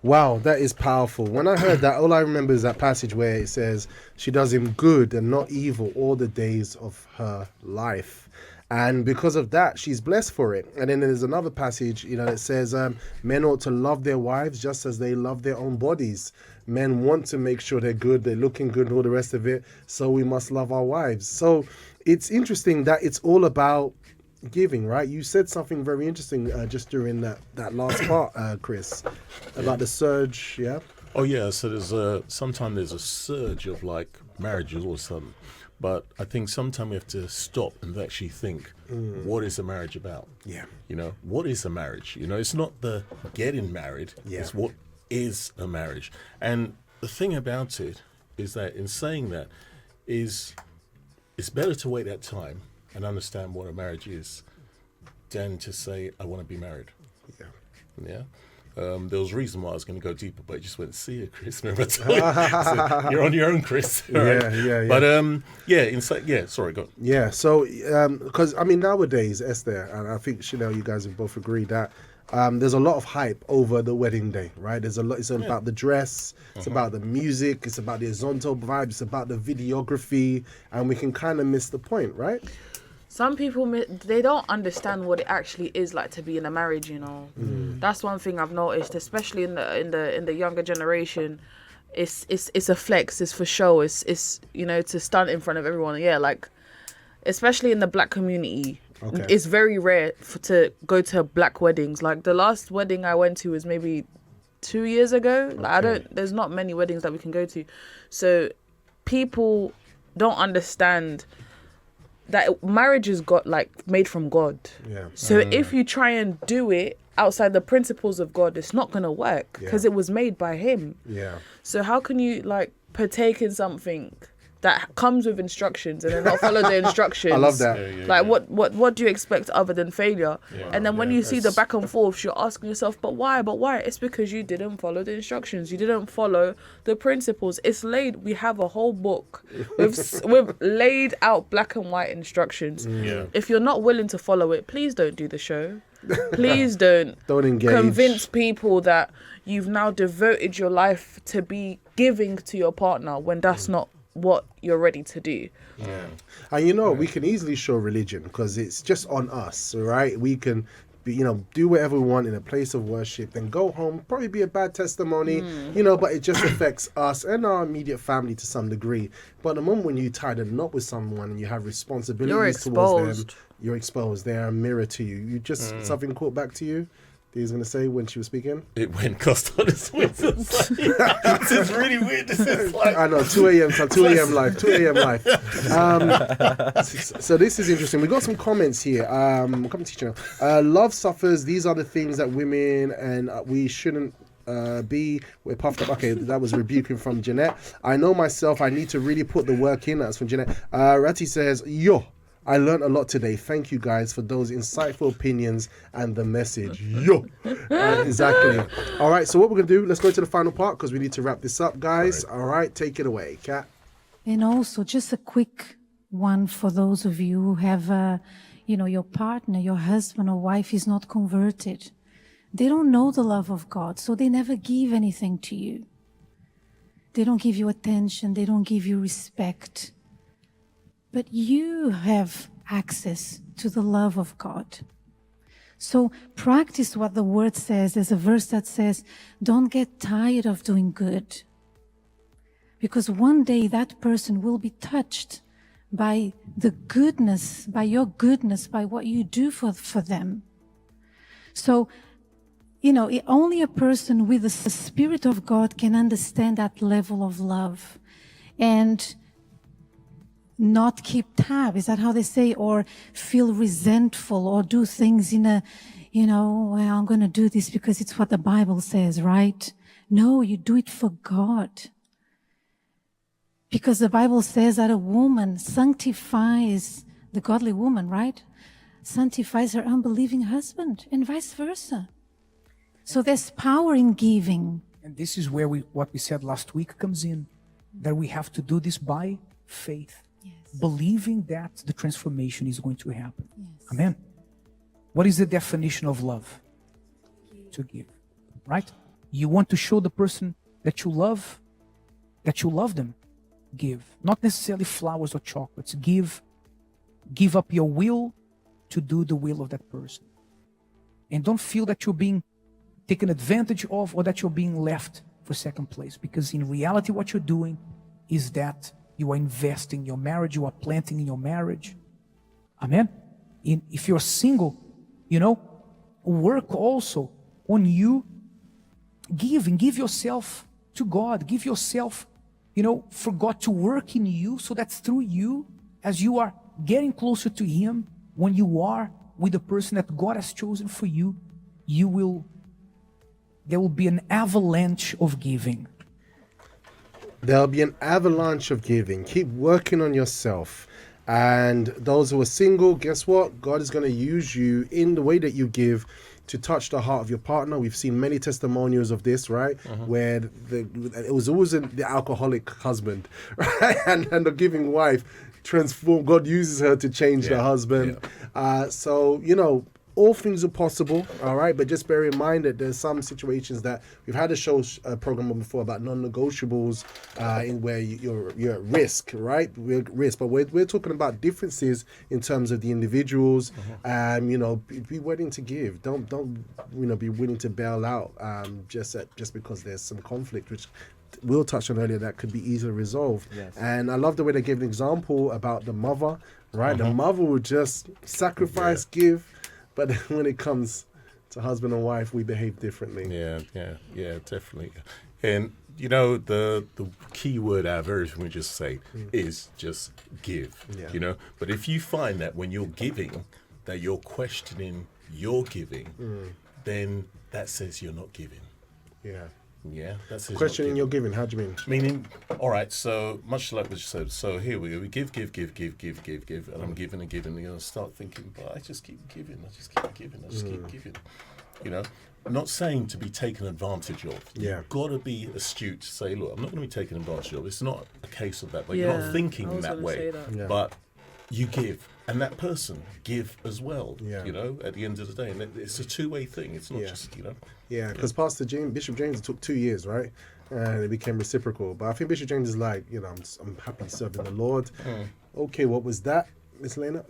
Wow, that is powerful. When I heard that, all I remember is that passage where it says, she does him good and not evil all the days of her life. And because of that, she's blessed for it. And then there's another passage, that says, men ought to love their wives just as they love their own bodies. Men want to make sure they're good, they're looking good and all the rest of it. So we must love our wives. So it's interesting that it's all about giving, right? You said something very interesting just during that last part, Chris, about the surge, yeah? Oh, yeah. So sometimes there's a surge of marriages all of a sudden. But I think sometimes we have to stop and actually think, what is a marriage about? Yeah. What is a marriage? It's not the getting married. Yeah. It's what is a marriage. And the thing about it is that in saying that it's better to wait that time and understand what a marriage is than to say, I want to be married. Yeah. Yeah. There was a reason why I was going to go deeper, but I just went, see you, Chris. Remember I told you? So you're on your own, Chris. Right? Yeah. But, sorry, go on. Yeah, so, because, nowadays, Esther, and I think, Chanel, you guys have both agreed that there's a lot of hype over the wedding day, right? There's a lot. It's about the dress, it's about the music, it's about the horizontal vibe, it's about the videography, and we can kind of miss the point, right? Some people, they don't understand what it actually is like to be in a marriage, That's one thing I've noticed, especially in the younger generation. It's a flex, it's for show, it's to stunt in front of everyone. Yeah, especially in the black community. Okay. It's very rare to go to black weddings. The last wedding I went to was maybe 2 years ago. There's not many weddings that we can go to. So people don't understand that marriage is made from God. Yeah. So if you try and do it outside the principles of God, it's not gonna work because it was made by Him. Yeah. So how can you partake in something that comes with instructions and then not follow the instructions? I love that. What do you expect other than failure? Yeah. And then when you see the back and forth, you're asking yourself, but why? It's because you didn't follow the instructions. You didn't follow the principles. We have a whole book with laid out black and white instructions. Yeah. If you're not willing to follow it, please don't do the show. Please don't engage. Convince people that you've now devoted your life to be giving to your partner when that's not what you're ready to do. Yeah. And we can easily show religion because it's just on us, right? We can do whatever we want in a place of worship, then go home, probably be a bad testimony, but it just affects us and our immediate family to some degree. But the moment when you tie the knot with someone and you have responsibilities towards them, you're exposed. They're a mirror to you. You just, something caught back to you? He's going to say when she was speaking? It went cost on his wits. This is really weird. This is like... I know, 2 a.m. 2 a.m. live. 2 a.m. live. So this is interesting. We got some comments here. Come teacher. Love suffers. These are the things that women and we shouldn't we're puffed up. Okay, that was rebuking from Jeanette. I know myself. I need to really put the work in. That's from Jeanette. Ratty says, I learned a lot today. Thank you guys for those insightful opinions and the message. Exactly. All right, so what we're going to do, let's go to the final part because we need to wrap this up, guys. All right, take it away, Kat. And also, just a quick one for those of you who have, your partner, your husband or wife is not converted. They don't know the love of God, so they never give anything to you. They don't give you attention. They don't give you respect. But you have access to the love of God. So practice what the word says. There's a verse that says, don't get tired of doing good. Because one day that person will be touched by the goodness, by your goodness, by what you do for them. So, only a person with the Spirit of God can understand that level of love. And not keep tab, is that how they say, or feel resentful or do things in a, I'm going to do this because it's what the Bible says, right? No, you do it for God. Because the Bible says that a woman sanctifies, the godly woman, right? Sanctifies her unbelieving husband and vice versa. So there's power in giving. And this is where what we said last week comes in, that we have to do this by faith. Believing that the transformation is going to happen. Yes. Amen. What is the definition of love? To give, right? You want to show the person that you love them. Give. Not necessarily flowers or chocolates. Give up your will to do the will of that person. And don't feel that you're being taken advantage of or that you're being left for second place. Because in reality, what you're doing is that you are investing in your marriage. You are planting in your marriage. Amen. If you're single, work also on you giving. Give yourself to God. Give yourself, for God to work in you so that through you, as you are getting closer to Him, when you are with the person that God has chosen for you, there will be an avalanche of giving. There'll be an avalanche of giving. Keep working on yourself. And those who are single, guess what? God is going to use you in the way that you give to touch the heart of your partner. We've seen many testimonials of this, right? Where it was always the alcoholic husband, right? And the giving wife transformed. God uses her to change the husband. So, all things are possible, all right? But just bear in mind that there's some situations that we've had a program before about non-negotiables in where you're at risk, right? We're at risk, but we're talking about differences in terms of the individuals. Be willing to give. Don't be willing to bail out just because there's some conflict, which Will touched on earlier, that could be easily resolved. Yes. And I love the way they gave an example about the mother, right? The mother would just sacrifice, give. But when it comes to husband and wife, we behave differently. Yeah, definitely. And, the key word out of everything we just say is just give, But if you find that when you're giving, that you're questioning your giving, then that says you're not giving. Yeah. Yeah, that's questioning your giving. How do you mean? Meaning, all right. So much like what you said. So here we go. We give, and I'm giving and giving. And I start thinking, but I just keep giving. I just keep giving. Not saying to be taken advantage of. Yeah. You've got to be astute to say, look, I'm not going to be taken advantage of. It's not a case of that, but you're not thinking that way. But you give, and that person give as well. Yeah. You know, at the end of the day, and it's a two-way thing. It's not just, you know. Yeah, because Bishop James, it took 2 years, right? And it became reciprocal. But I think Bishop James is like, you know, I'm happy serving the Lord. Okay, what was that, Miss Lena?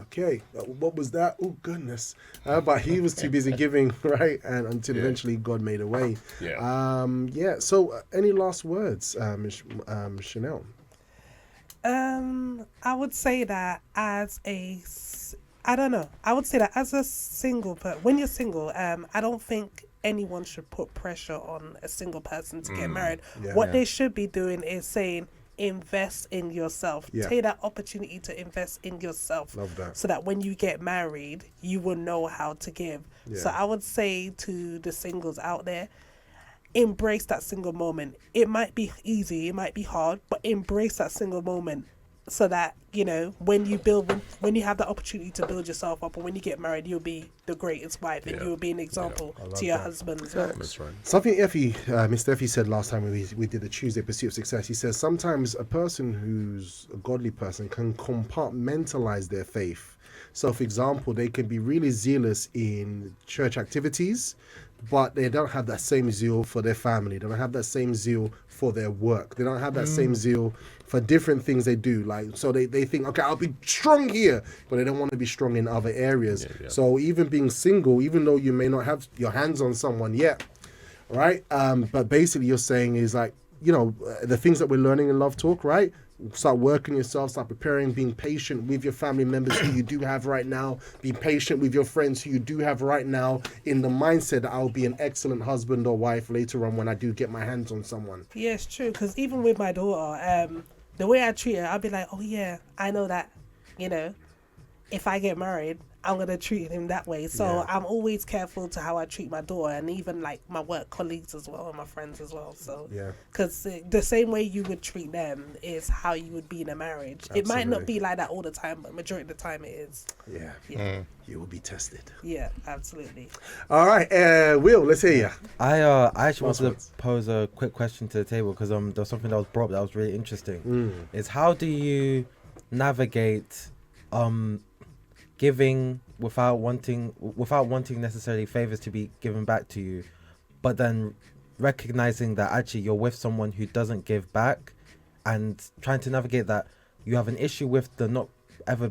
Okay, what was that? Oh, goodness. But he was too busy giving, right? And until eventually God made a way. Yeah. So any last words, Chanel? I would say that as a single person, when you're single, I don't think anyone should put pressure on a single person to get married. What they should be doing is saying, invest in yourself. Take that opportunity to invest in yourself. Love that. So that when you get married, you will know how to give. So I would say to the singles out there, embrace that single moment. It might be easy, it might be hard, but embrace that single moment so that, you know, when you have the opportunity to build yourself up, and when you get married, you'll be the greatest wife and you'll be an example to your husband as well. That's right. Something Mr. Effie said last time we did the Tuesday Pursuit of Success. He says sometimes a person who's a godly person can compartmentalize their faith. So, for example, they can be really zealous in church activities, but they don't have that same zeal for their family. They don't have that same zeal for their work. They don't have that same zeal for different things they do. Like, so they think, okay, I'll be strong here, but they don't want to be strong in other areas. So even being single, even though you may not have your hands on someone yet, right? But basically you're saying is like, you know, the things that we're learning in Love Talk, right? Start working yourself, start preparing, being patient with your family members who you do have right now. Be patient with your friends who you do have right now, in the mindset that I'll be an excellent husband or wife later on when I do get my hands on someone. Yeah, it's true. Because even with my daughter, the way I treat her, I'll be like, oh yeah, I know that, you know, if I get married, I'm going to treat him that way. So I'm always careful to how I treat my daughter, and even like my work colleagues as well, and my friends as well. So, because the same way you would treat them is how you would be in a marriage. Absolutely. It might not be like that all the time, but majority of the time it is. You will be tested. Yeah, absolutely. All right, Will, let's hear you. I actually wanted to pose a quick question to the table, because there was something that was brought up that was really interesting. Is how do you navigate giving without wanting necessarily favors to be given back to you, but then recognizing that actually you're with someone who doesn't give back, and trying to navigate that you have an issue with the not ever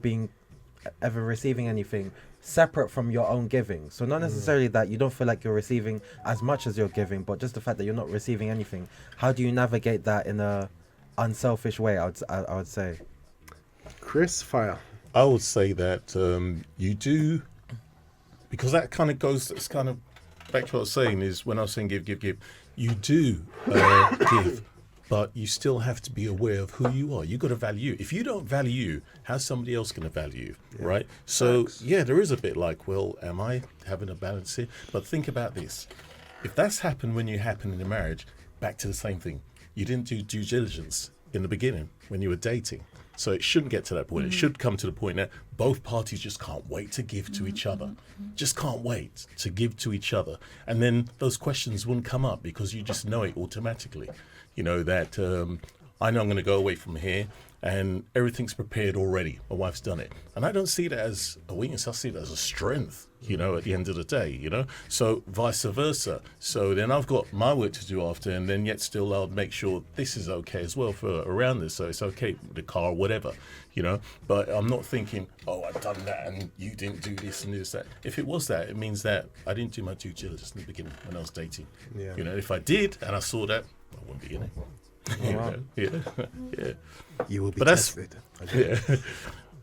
receiving anything separate from your own giving. So not necessarily that you don't feel like you're receiving as much as you're giving, but just the fact that you're not receiving anything. How do you navigate that in a unselfish way? I would say. Chris, fire. I would say that you do, because that kind of goes, it's kind of back to what I was saying, is when I was saying give, you do give, but you still have to be aware of who you are. You got to value. If you don't value you, how's somebody else going to value you, right? So, there is a bit like, well, am I having a balance here? But think about this. If that's happened when you happen in a marriage, back to the same thing. You didn't do due diligence in the beginning when you were dating. So it shouldn't get to that point. It should come to the point that both parties just can't wait to give to each other. Just can't wait to give to each other. And then those questions wouldn't come up because you just know it automatically. You know that I know I'm going to go away from here and everything's prepared already. My wife's done it. And I don't see that as a weakness. I see it as a strength, you know, at the end of the day, you know. So vice versa. So then I've got my work to do after, and then yet still I'll make sure this is okay as well for around this. So it's okay with the car or whatever, you know. But I'm not thinking, oh, I've done that and you didn't do this and this, that. If it was that, it means that I didn't do my due diligence in the beginning when I was dating. You know, if I did and I saw that, I wouldn't be in it. You will be tested.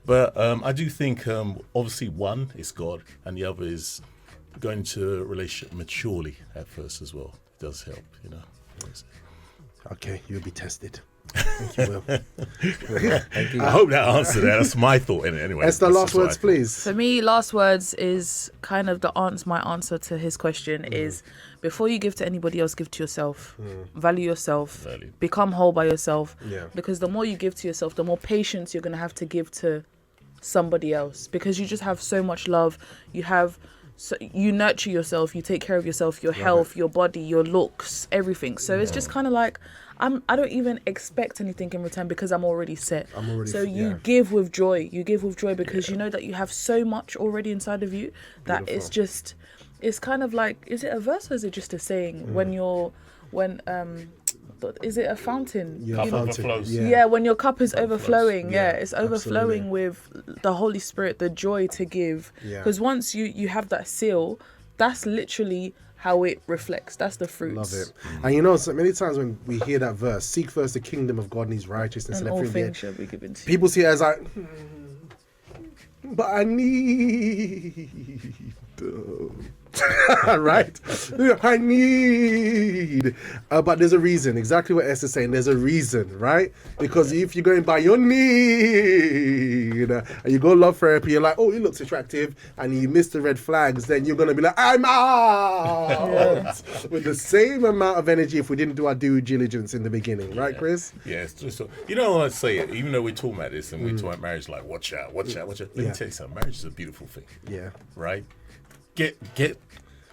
But I do think obviously one is God and the other is going into a relationship maturely at first as well. It does help, you know. Okay, you'll be tested. Thank you, Will. Thank you. I hope that answered that. That's my thought in it anyway. Esther, last words, please. For me, last words is kind of my answer to his question is, before you give to anybody else, give to yourself. Value yourself. Become whole by yourself. Because the more you give to yourself, the more patience you're going to have to give to somebody else. Because you just have so much love. You nurture yourself. You take care of yourself, your health, your body, your looks, everything. So it's just kind of like, I don't even expect anything in return because I'm already set. So you yeah. give with joy. You give with joy because you know that you have so much already inside of you that Beautiful. it's just, it's kind of like, is it a verse or is it just a saying? Is it a fountain? Yeah, fountain. Yeah, when your cup is overflowing, Yeah, it's overflowing with the Holy Spirit, the joy to give. Yeah. Because once you have that seal, that's literally how it reflects. That's the fruits. Love it. And you know, so many times when we hear that verse, seek first the kingdom of God and his righteousness And and all everything. things shall be given to you. People see it as like, but I need. Right? I need. But there's a reason. Exactly what Esther's saying. There's a reason, right? Because if you're going by your need and you go love therapy, you're like, oh, he looks attractive, and you miss the red flags, then you're going to be like, I'm out! With the same amount of energy if we didn't do our due diligence in the beginning, right, Chris? Yeah, it's just, you know what I say, even though we're talking about this and we're talking about marriage, like, watch out. Let me tell you something. Marriage is a beautiful thing. Yeah. Right? Get,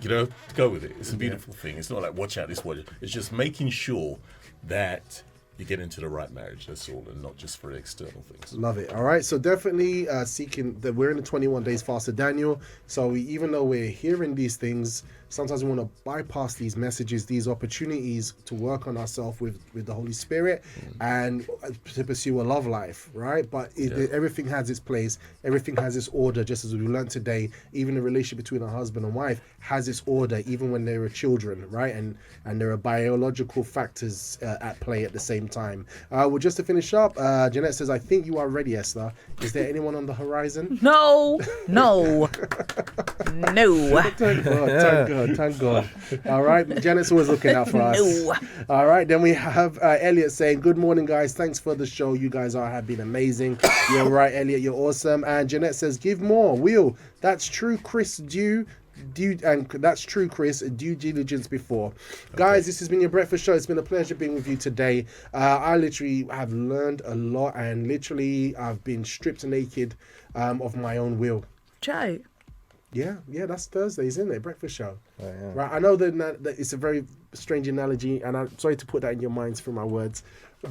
go with it. It's a beautiful thing. It's not like watch out this way. It's just making sure that you get into the right marriage. That's all, and not just for external things. Love it. All right. So definitely seeking that we're in the 21 days fast of Daniel. So even though we're hearing these things, sometimes we want to bypass these messages, these opportunities to work on ourselves with the Holy Spirit and to pursue a love life, right? But everything has its place. Everything has its order, just as we learned today. Even the relationship between a husband and wife has its order, even when there are children, right? And there are biological factors at play at the same time. Well, just to finish up, Jeanette says, I think you are ready, Esther. Is there anyone on the horizon? No. Thank God. All right. Janet's always looking out for us. No. All right. Then we have Elliot saying, good morning, guys. Thanks for the show. You guys have been amazing. You're right, Elliot. You're awesome. And Jeanette says, give more. Will. That's true, Chris. That's true, Chris. Due diligence before. Guys, this has been your breakfast show. It's been a pleasure being with you today. I literally have learned a lot, and literally I've been stripped naked of my own will. Chai. Yeah, that's Thursday, isn't it? Breakfast show. Oh, yeah. Right. I know that it's a very strange analogy, and I'm sorry to put that in your minds for my words,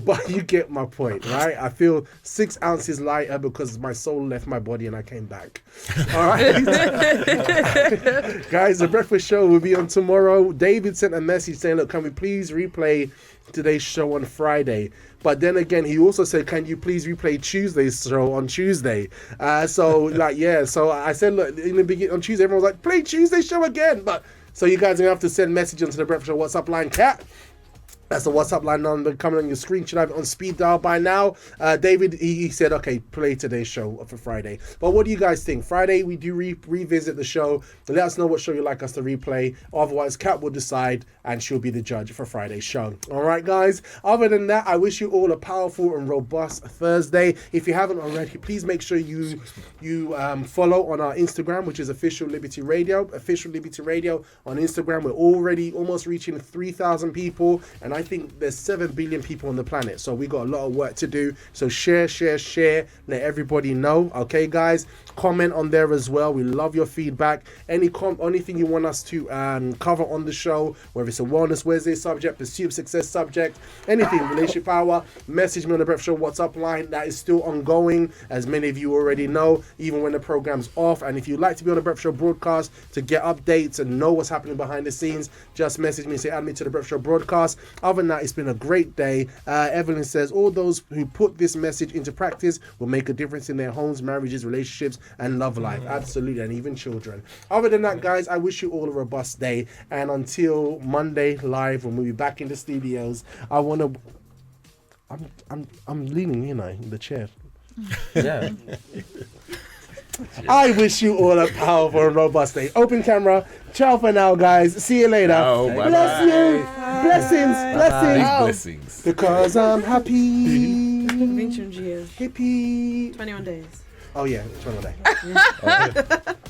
but you get my point, right? I feel 6 ounces lighter because my soul left my body and I came back. All right. Guys, the breakfast show will be on tomorrow. David sent a message saying, look, can we please replay today's show on Friday? But then again, he also said, can you please replay Tuesday's show on Tuesday? So I said, look, in the beginning on Tuesday, everyone was like, play Tuesday's show again. But so you guys are going to have to send message onto the Breakfast Show WhatsApp line, Cat. That's the WhatsApp line coming on your screen. Should have it on speed dial by now. David, he said, okay, play today's show for Friday. But what do you guys think? Friday, we do revisit the show. Let us know what show you'd like us to replay. Otherwise, Kat will decide, and she'll be the judge for Friday's show. All right, guys? Other than that, I wish you all a powerful and robust Thursday. If you haven't already, please make sure you follow on our Instagram, which is Official Liberty Radio. Official Liberty Radio on Instagram. We're already almost reaching 3,000 people, and I think there's 7 billion people on the planet, so we got a lot of work to do. So share, let everybody know. Okay, guys, comment on there as well. We love your feedback. Anything you want us to cover on the show, whether it's a Wellness Wednesday subject, Pursuit of Success subject, anything, relationship power, message me on the Breakfast Show WhatsApp line. That is still ongoing, as many of you already know, even when the program's off. And if you'd like to be on the Breakfast Show broadcast to get updates and know what's happening behind the scenes, just message me and say, add me to the Breakfast Show broadcast. Other than that, it's been a great day. Evelyn says, all those who put this message into practice will make a difference in their homes, marriages, relationships, and love life. Absolutely, and even children. Other than that, guys, I wish you all a robust day. And until Monday live, when we'll be back in the studios, I want to... I'm leaning, in the chair. Yeah. I wish you all a powerful and robust day. Open camera. Ciao for now, guys. See you later. Oh, bless you. Blessings. Blessings. Because I'm happy. 21 years. Hippie. 21 days. Oh, yeah. 21 days.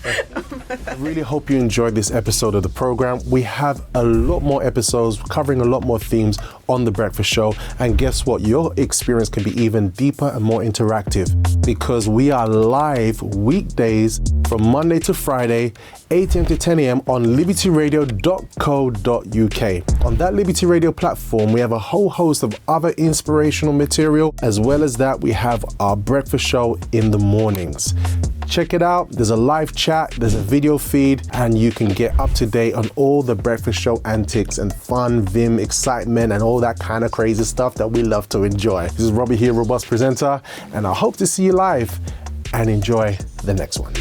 I really hope you enjoyed this episode of the program. We have a lot more episodes covering a lot more themes on The Breakfast Show. And guess what? Your experience can be even deeper and more interactive because we are live weekdays from Monday to Friday, 8 a.m. to 10 a.m. on libertyradio.co.uk. On that Liberty Radio platform, we have a whole host of other inspirational material. As well as that, we have our breakfast show in the mornings. Check it out. There's a live chat, there's a video feed, and you can get up to date on all the breakfast show antics and fun, vim, excitement, and all that kind of crazy stuff that we love to enjoy. This is Robbie here, Robust Presenter, and I hope to see you live and enjoy the next one.